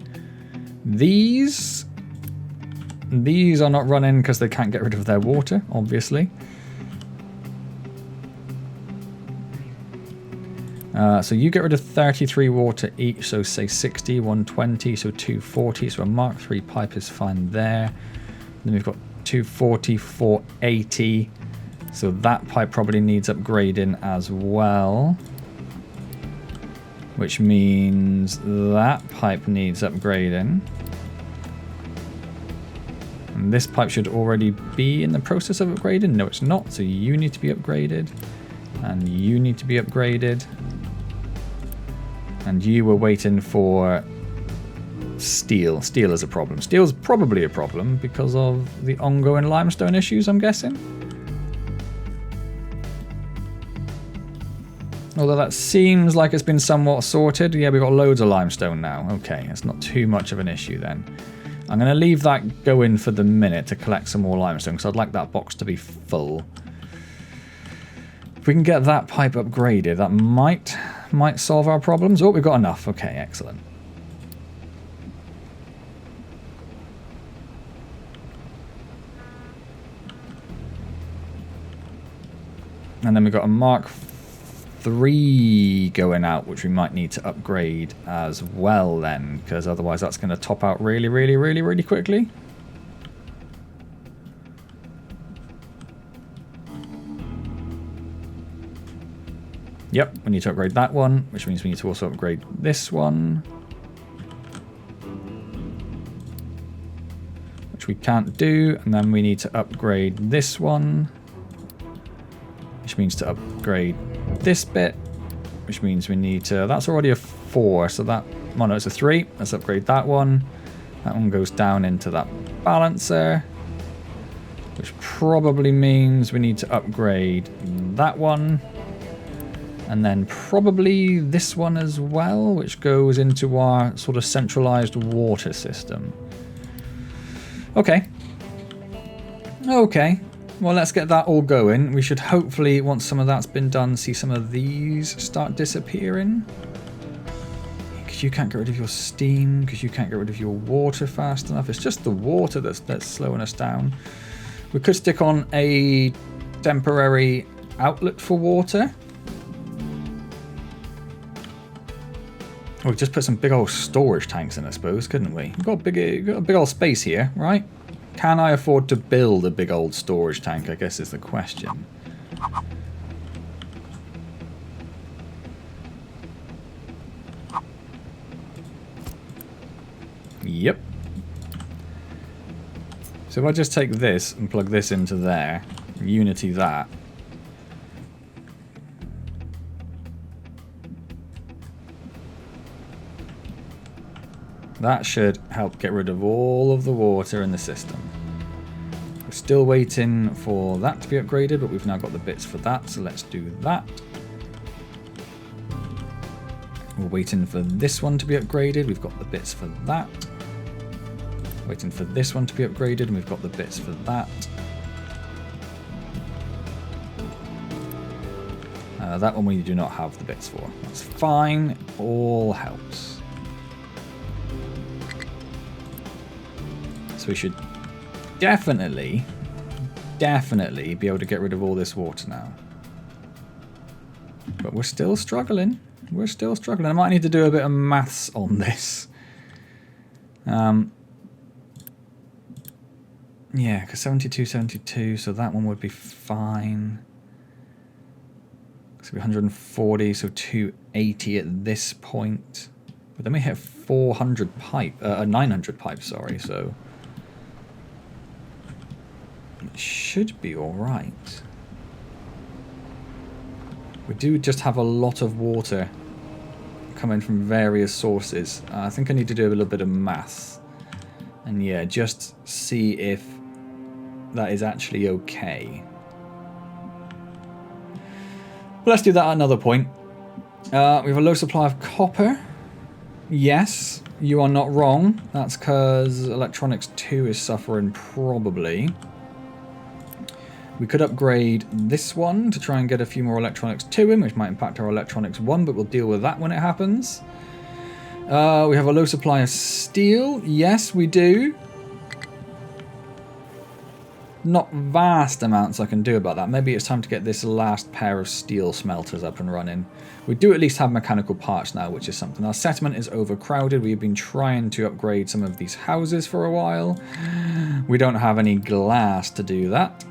these. These are not running because they can't get rid of their water, obviously. So you get rid of 33 water each, so say 60, 120, so 240. So a Mark III pipe is fine there. Then we've got 240, 480. So that pipe probably needs upgrading as well. Which means that pipe needs upgrading. And this pipe should already be in the process of upgrading. No, it's not. So you need to be upgraded. And you need to be upgraded. And you were waiting for steel. Steel is a problem. Steel's probably a problem because of the ongoing limestone issues, I'm guessing. Although that seems like it's been somewhat sorted. Yeah, we've got loads of limestone now. Okay, it's not too much of an issue then. I'm going to leave that going for the minute to collect some more limestone because I'd like that box to be full. If we can get that pipe upgraded, that might solve our problems. Oh, we've got enough. Okay, excellent. And then we've got a Mark III going out, which we might need to upgrade as well then, because otherwise that's going to top out really, really, really, really quickly. Yep, we need to upgrade that one, which means we need to also upgrade this one. Which we can't do, and then we need to upgrade this one. Which means to upgrade this bit. Which means we need to... That's already a 4, so that... Oh no, it's a 3. Let's upgrade that one. That one goes down into that balancer. Which probably means we need to upgrade that one. And then probably this one as well, which goes into our sort of centralized water system. Okay. Okay. Well, let's get that all going. We should hopefully, once some of that's been done, see some of these start disappearing. Because you can't get rid of your steam, because you can't get rid of your water fast enough. It's just the water that's slowing us down. We could stick on a temporary outlet for water. Or we just put some big old storage tanks in, I suppose, couldn't we? We've got a big old space here, right? Can I afford to build a big old storage tank, I guess is the question. Yep. So if I just take this and plug this into there, unity that. That should help get rid of all of the water in the system. We're still waiting for that to be upgraded, but we've now got the bits for that, so let's do that. We're waiting for this one to be upgraded, we've got the bits for that. Waiting for this one to be upgraded, and we've got the bits for that. That one we do not have the bits for. That's fine, all helps. So we should definitely be able to get rid of all this water now. But we're still struggling. We're still struggling. I might need to do a bit of maths on this. Yeah, because 72, 72, so that one would be fine. So 140, so 280 at this point. But then we hit 400 pipe, 900 pipe, sorry, so... It should be alright. We do just have a lot of water coming from various sources. I think I need to do a little bit of maths. And yeah, just see if that is actually okay. But let's do that at another point. We have a low supply of copper. Yes, you are not wrong. That's because Electronics 2 is suffering probably. We could upgrade this one to try and get a few more Electronics 2 in, which might impact our Electronics 1, but we'll deal with that when it happens. We have a low supply of steel. Yes, we do. not vast amounts I can do about that. Maybe it's time to get this last pair of steel smelters up and running. We do at least have mechanical parts now, which is something. Our settlement is overcrowded. We've been trying to upgrade some of these houses for a while. We don't have any glass to do that.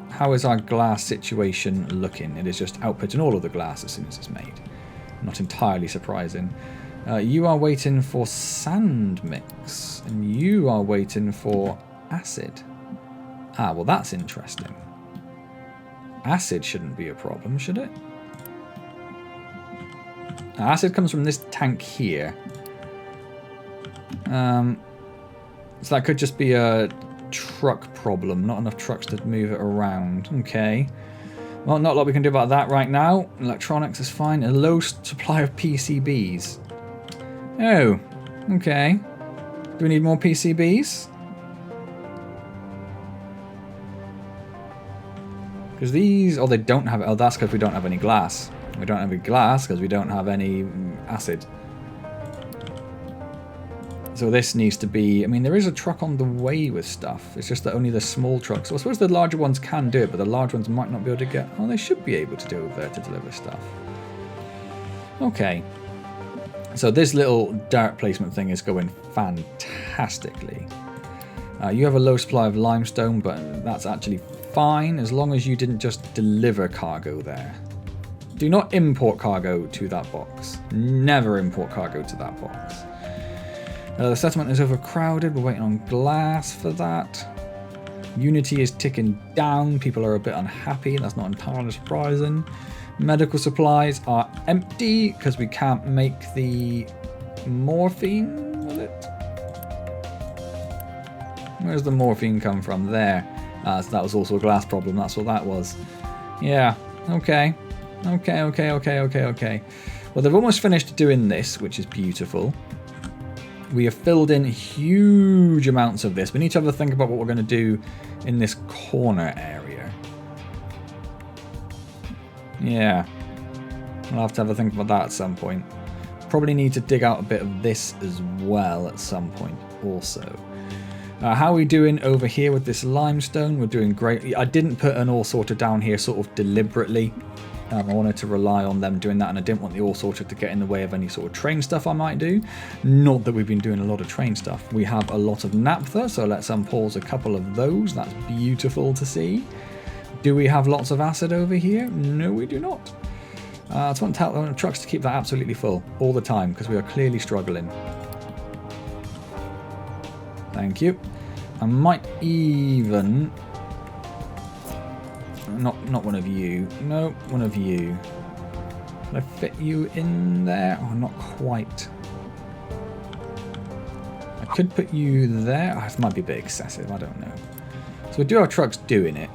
How is our glass situation looking? It is just outputting all of the glass as soon as it's made. Not entirely surprising. You are waiting for sand mix, and you are waiting for acid. Ah, well that's interesting. Acid shouldn't be a problem, should it? Acid comes from this tank here. So that could just be a truck problem. Not enough trucks to move it around. Okay. Well, not a lot we can do about that right now. Electronics is fine. A low supply of PCBs. Oh, okay. Do we need more PCBs? Because these... Oh, they don't have... Oh, that's because we don't have any glass. We don't have any glass because we don't have any acid. So this needs to be... I mean, there is a truck on the way with stuff. It's just that only the small trucks... So I suppose the larger ones can do it, but the large ones might not be able to get... Oh, they should be able to do over there to deliver stuff. Okay. So this little dirt placement thing is going fantastically. You have a low supply of limestone, but that's actually fine as long as you didn't just deliver cargo there. Do not import cargo to that box. Never import cargo to that box. The settlement is overcrowded. We're waiting on glass for that. Unity is ticking down. People are a bit unhappy. That's not entirely surprising. Medical supplies are empty because we can't make the morphine with it. Where's the morphine come from? There. So that was also a glass problem. That's what that was. Yeah. Okay. Okay. Well, they've almost finished doing this, which is beautiful. We have filled in huge amounts of this. We need to have a think about what we're going to do in this corner area. Yeah. We'll have to have a think about that at some point. Probably need to dig out a bit of this as well at some point also. How are we doing over here with this limestone? We're doing great. I didn't put an ore sorter down here sort of deliberately. I wanted to rely on them doing that, and I didn't want the ore sorter to get in the way of any sort of train stuff I might do. Not that we've been doing a lot of train stuff. We have a lot of naphtha, so let's unpause a couple of those. That's beautiful to see. Do we have lots of acid over here? No, we do not. I just want to tell the trucks to keep that absolutely full all the time because we are clearly struggling. Thank you. I might even... Not one of you. No, one of you. Can I fit you in there? Oh, not quite. I could put you there. Oh, it might be a bit excessive. I don't know. So we do have trucks doing it.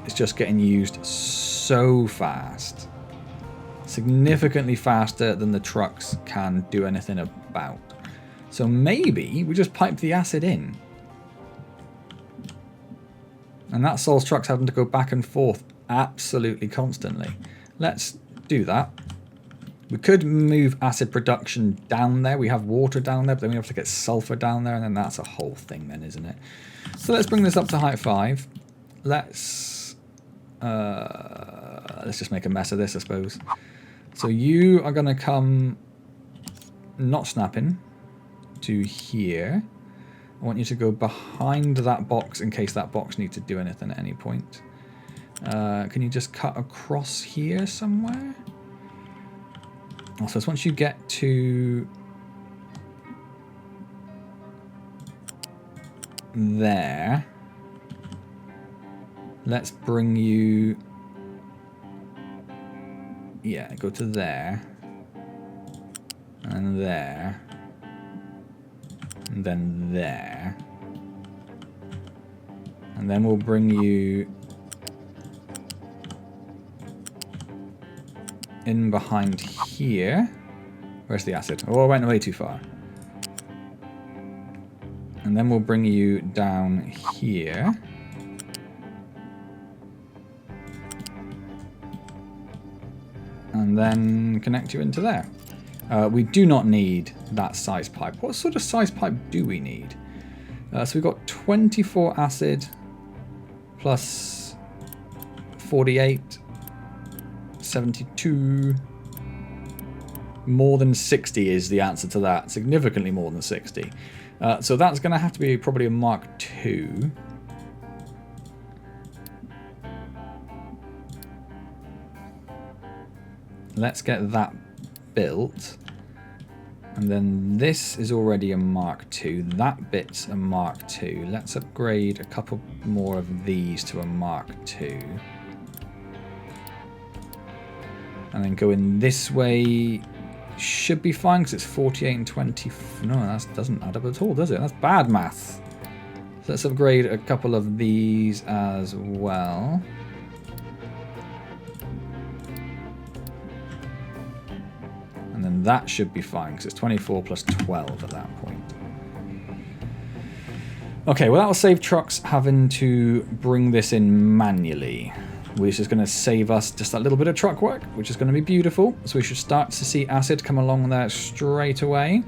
It's just getting used so fast. Significantly faster than the trucks can do anything about. So maybe we just pipe the acid in. And that solves trucks having to go back and forth absolutely constantly. Let's do that. We could move acid production down there. We have water down there, but then we have to get sulfur down there, and then that's a whole thing then, isn't it? So let's bring this up to height 5. Let's just make a mess of this, I suppose. So you are going to come, not snapping, to here. I want you to go behind that box in case that box needs to do anything at any point. Can you just cut across here somewhere? Also, once you get to there, let's bring you... Yeah, go to there. And there. And then there. And then we'll bring you in behind here. Where's the acid? Oh, I went way too far. And then we'll bring you down here. And then connect you into there. We do not need that size pipe. What sort of size pipe do we need? So we've got 24 acid. plus 48, 72. More than 60 is the answer to that. Significantly more than 60. So that's going to have to be probably a Mark II. Let's get that built. And then this is already a Mark II. That bit's a Mark II. Let's upgrade a couple more of these to a Mark II. And then going this way should be fine because it's 48 and 20. No, that doesn't add up at all, does it? That's bad math. So let's upgrade a couple of these as well. And then that should be fine because it's 24 plus 12 at that point. Okay, well that will save trucks having to bring this in manually, which is going to save us just that little bit of truck work, which is going to be beautiful. So we should start to see acid come along there straight away.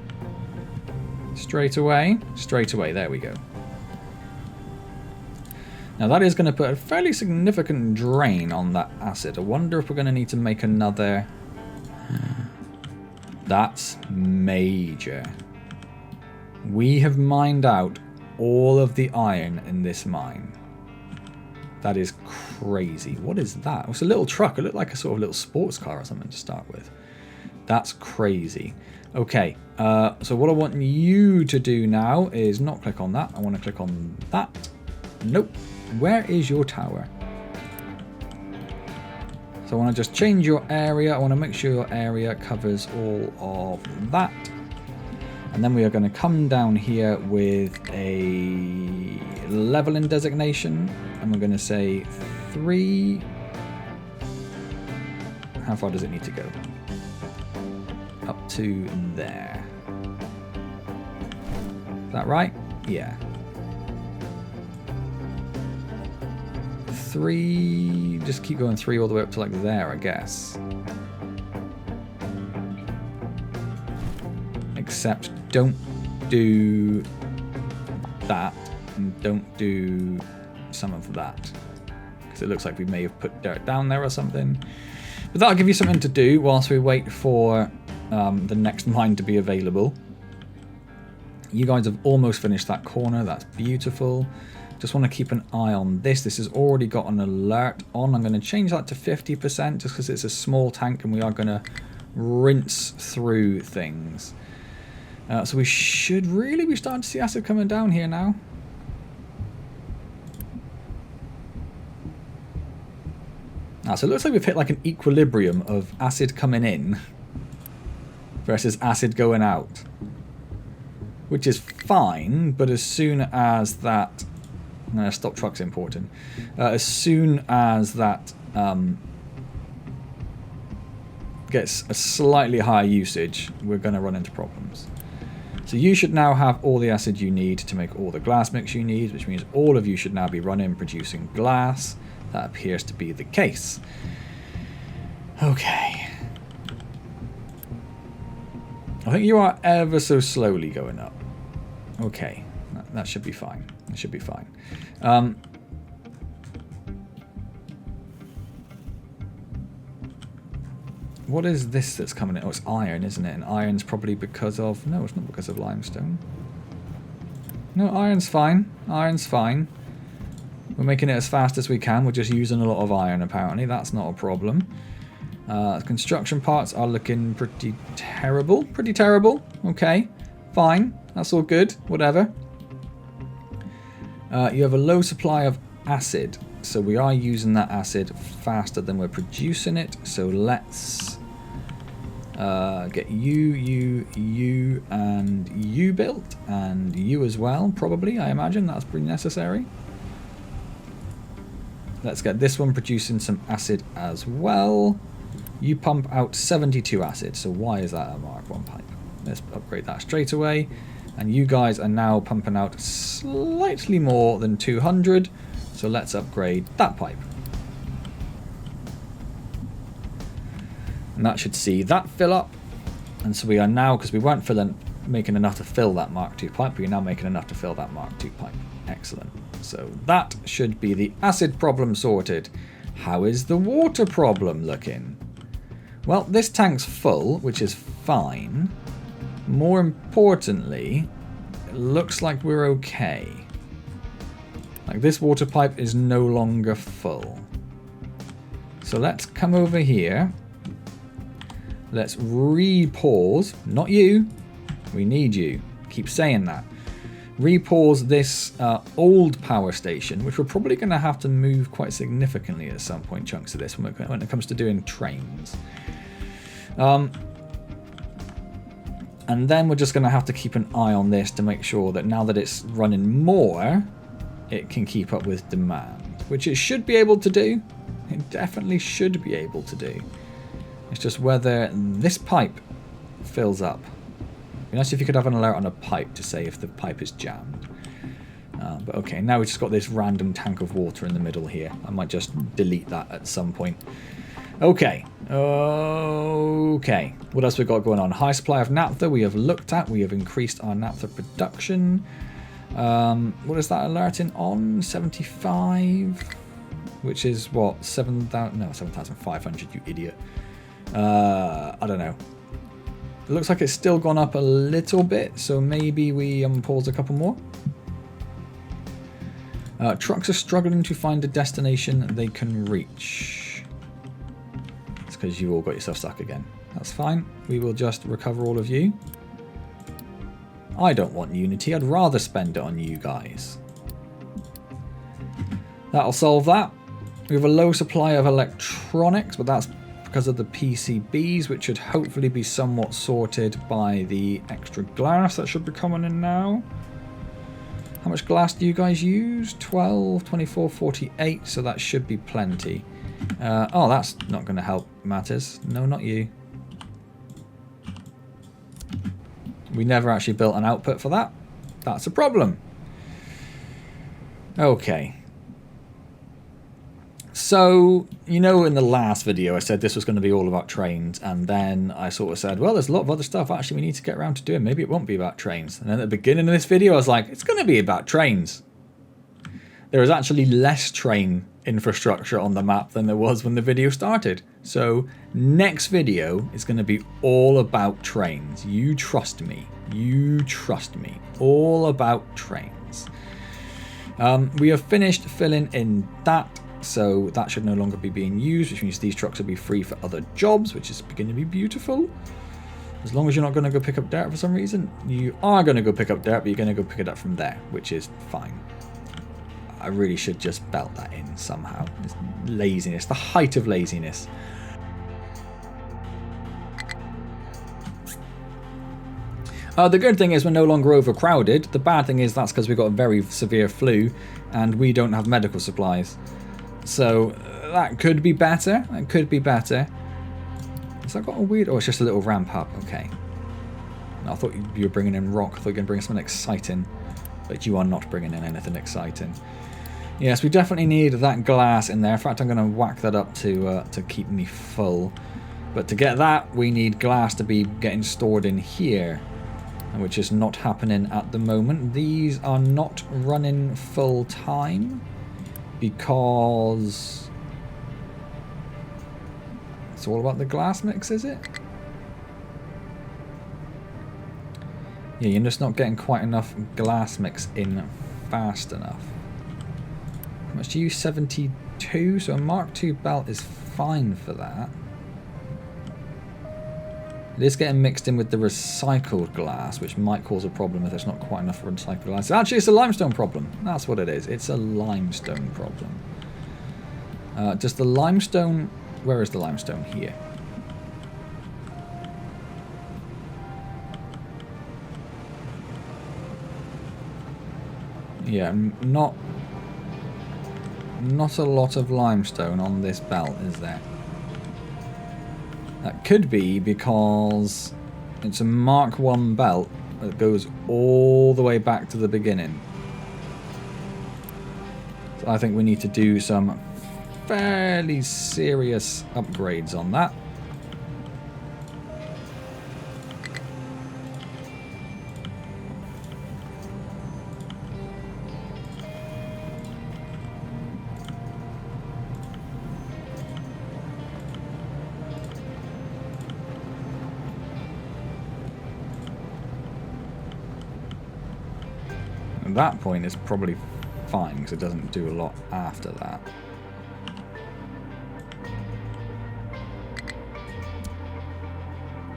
Straight away. Straight away. There we go. Now that is going to put a fairly significant drain on that acid. I wonder if we're going to need to make another... That's major. We have mined out all of the iron in this mine. That is crazy. What is that? It's a little truck. It looked like a sort of little sports car or something to start with. That's crazy. Okay, so what I want you to do now is not click on that. I want to click on that. Nope. Where is your tower? So I want to just change your area. I want to make sure your area covers all of that. And then we are going to come down here with a leveling designation. And we're going to say 3. How far does it need to go? Up to there. Is that right? Yeah. 3, just keep going 3 all the way up to like there, I guess. Except don't do that and don't do some of that. Because it looks like we may have put dirt down there or something. But that'll give you something to do whilst we wait for the next mine to be available. You guys have almost finished that corner. That's beautiful. Just want to keep an eye on this. This has already got an alert on. I'm going to change that to 50% just because it's a small tank and we are going to rinse through things. So we should really be starting to see acid coming down here now. So it looks like we've hit like an equilibrium of acid coming in versus acid going out. Which is fine, but as soon as that... stop trucks importing. As soon as that gets a slightly higher usage, we're going to run into problems. So you should now have all the acid you need to make all the glass mix you need, which means all of you should now be running producing glass. That appears to be the case. Okay. I think you are ever so slowly going up. Okay. That should be fine. It should be fine. What is this that's coming in? Oh, it's iron, isn't it? And iron's probably because of... No, it's not because of limestone. No, iron's fine. Iron's fine. We're making it as fast as we can. We're just using a lot of iron, apparently. That's not a problem. Construction parts are looking pretty terrible. Pretty terrible. Okay. Fine. That's all good. Whatever. You have a low supply of acid. So we are using that acid faster than we're producing it. So let's get you, and you built. And you as well, probably. I imagine that's pretty necessary. Let's get this one producing some acid as well. You pump out 72 acid. So why is that a Mark 1 pipe? Let's upgrade that straight away. And you guys are now pumping out slightly more than 200. So let's upgrade that pipe. And that should see that fill up. And so we are now, because we weren't making enough to fill that Mark II pipe, we're now making enough to fill that Mark II pipe. Excellent. So that should be the acid problem sorted. How is the water problem looking? Well, this tank's full, which is fine. More importantly, it looks like we're okay. Like, this water pipe is no longer full. So let's come over here. Let's re-pause. Not you. We need you. Keep saying that. Re-pause this old power station, which we're probably going to have to move quite significantly at some point, chunks of this, when it comes to doing trains. And then we're just going to have to keep an eye on this to make sure that now that it's running more, it can keep up with demand, which it should be able to do. It definitely should be able to do. It's just whether this pipe fills up. It'd be nice if you could have an alert on a pipe to say if the pipe is jammed. But okay, now we've just got this random tank of water in the middle here. I might just delete that at some point. Okay. Okay. What else we got going on? High supply of naphtha we have looked at. We have increased our naphtha production. What is that alerting on? 75? Which is what? 7,000? No, 7,500, you idiot. I don't know. It looks like it's still gone up a little bit, so maybe we pause a couple more. Trucks are struggling to find a destination they can reach. It's because you all got yourself stuck again. That's fine. We will just recover all of you. I don't want Unity. I'd rather spend it on you guys. That'll solve that. We have a low supply of electronics, but that's because of the PCBs, which should hopefully be somewhat sorted by the extra glass that should be coming in now. How much glass do you guys use? 12, 24, 48, so that should be plenty. Oh, that's not going to help matters. No, not you. We never actually built an output for that. That's a problem. Okay. So, you know, in the last video I said this was going to be all about trains, and then I sort of said, well, there's a lot of other stuff actually we need to get around to doing. Maybe it won't be about trains. And then at the beginning of this video I was like, it's going to be about trains. There is actually less train infrastructure on the map than there was when the video started. So next video is going to be all about trains. You trust me. You trust me. All about trains. We have finished filling in that. So that should no longer be being used, which means these trucks will be free for other jobs, which is beginning to be beautiful. As long as you're not going to go pick up dirt for some reason. You are going to go pick up dirt, but you're going to go pick it up from there, which is fine. I really should just belt that in somehow. It's laziness, the height of laziness. The good thing is we're no longer overcrowded. The bad thing is that's because we've got a very severe flu and we don't have medical supplies. So that could be better. That could be better. Has that got a weird... Oh, it's just a little ramp up. Okay. I thought you were bringing in rock. I thought you were going to bring something exciting. But you are not bringing in anything exciting. Yes, we definitely need that glass in there. In fact, I'm going to whack that up to keep me full. But to get that, we need glass to be getting stored in here, which is not happening at the moment. These are not running full time because it's all about the glass mix, is it? Yeah, you're just not getting quite enough glass mix in fast enough. How much do you use? 72, so a Mark II belt is fine for that. It is getting mixed in with the recycled glass, which might cause a problem if there's not quite enough recycled glass. Actually, it's a limestone problem. That's what it is. It's a limestone problem. Does the limestone... Where is the limestone? Here. Yeah, not a lot of limestone on this belt, is there? That could be because it's a Mark I belt that goes all the way back to the beginning. So I think we need to do some fairly serious upgrades on that. that point is probably fine because it doesn't do a lot after that.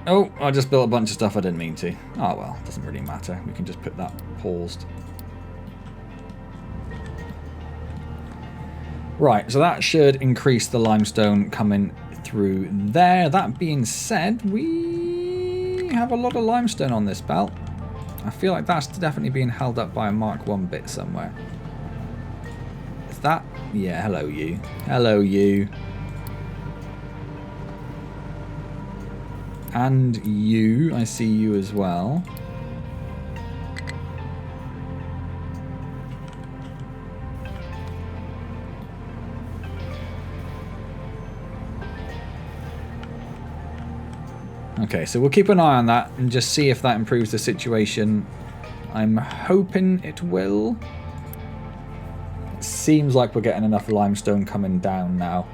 Oh, I just built a bunch of stuff I didn't mean to. Oh well, doesn't really matter. We can just put that paused. Right, so that should increase the limestone coming through there. That being said, we have a lot of limestone on this belt. I feel like that's definitely being held up by a Mark 1 bit somewhere. Is that? Yeah, hello you. Hello you. And you, I see you as well. Okay, so we'll keep an eye on that and just see if that improves the situation. I'm hoping it will. It seems like we're getting enough limestone coming down now.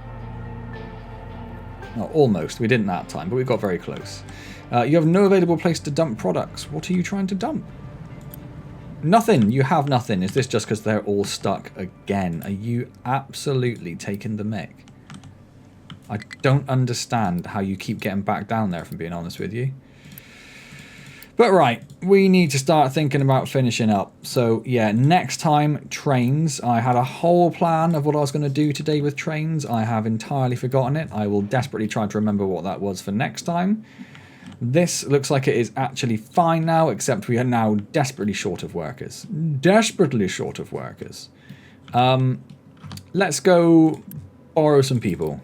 Well, almost. We didn't that time, but we got very close. You have no available place to dump products. What are you trying to dump? Nothing. You have nothing. Is this just because they're all stuck again? Are you absolutely taking the mick? I don't understand how you keep getting back down there, if I'm being honest with you. But right, we need to start thinking about finishing up. So yeah, next time, trains. I had a whole plan of what I was going to do today with trains. I have entirely forgotten it. I will desperately try to remember what that was for next time. This looks like it is actually fine now, except we are now desperately short of workers. Desperately short of workers. Let's go borrow some people.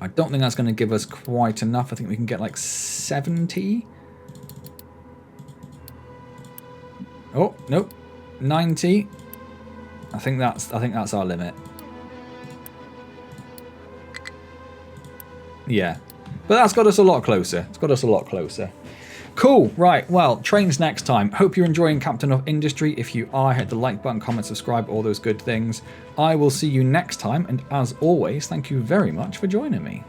I don't think that's going to give us quite enough. I think we can get like 70. Oh, nope. 90. I think that's our limit. Yeah. But that's got us a lot closer. It's got us a lot closer. Cool. Right. Well, trains next time. Hope you're enjoying Captain of Industry. If you are, hit the like button, comment, subscribe, all those good things. I will see you next time. And as always, thank you very much for joining me.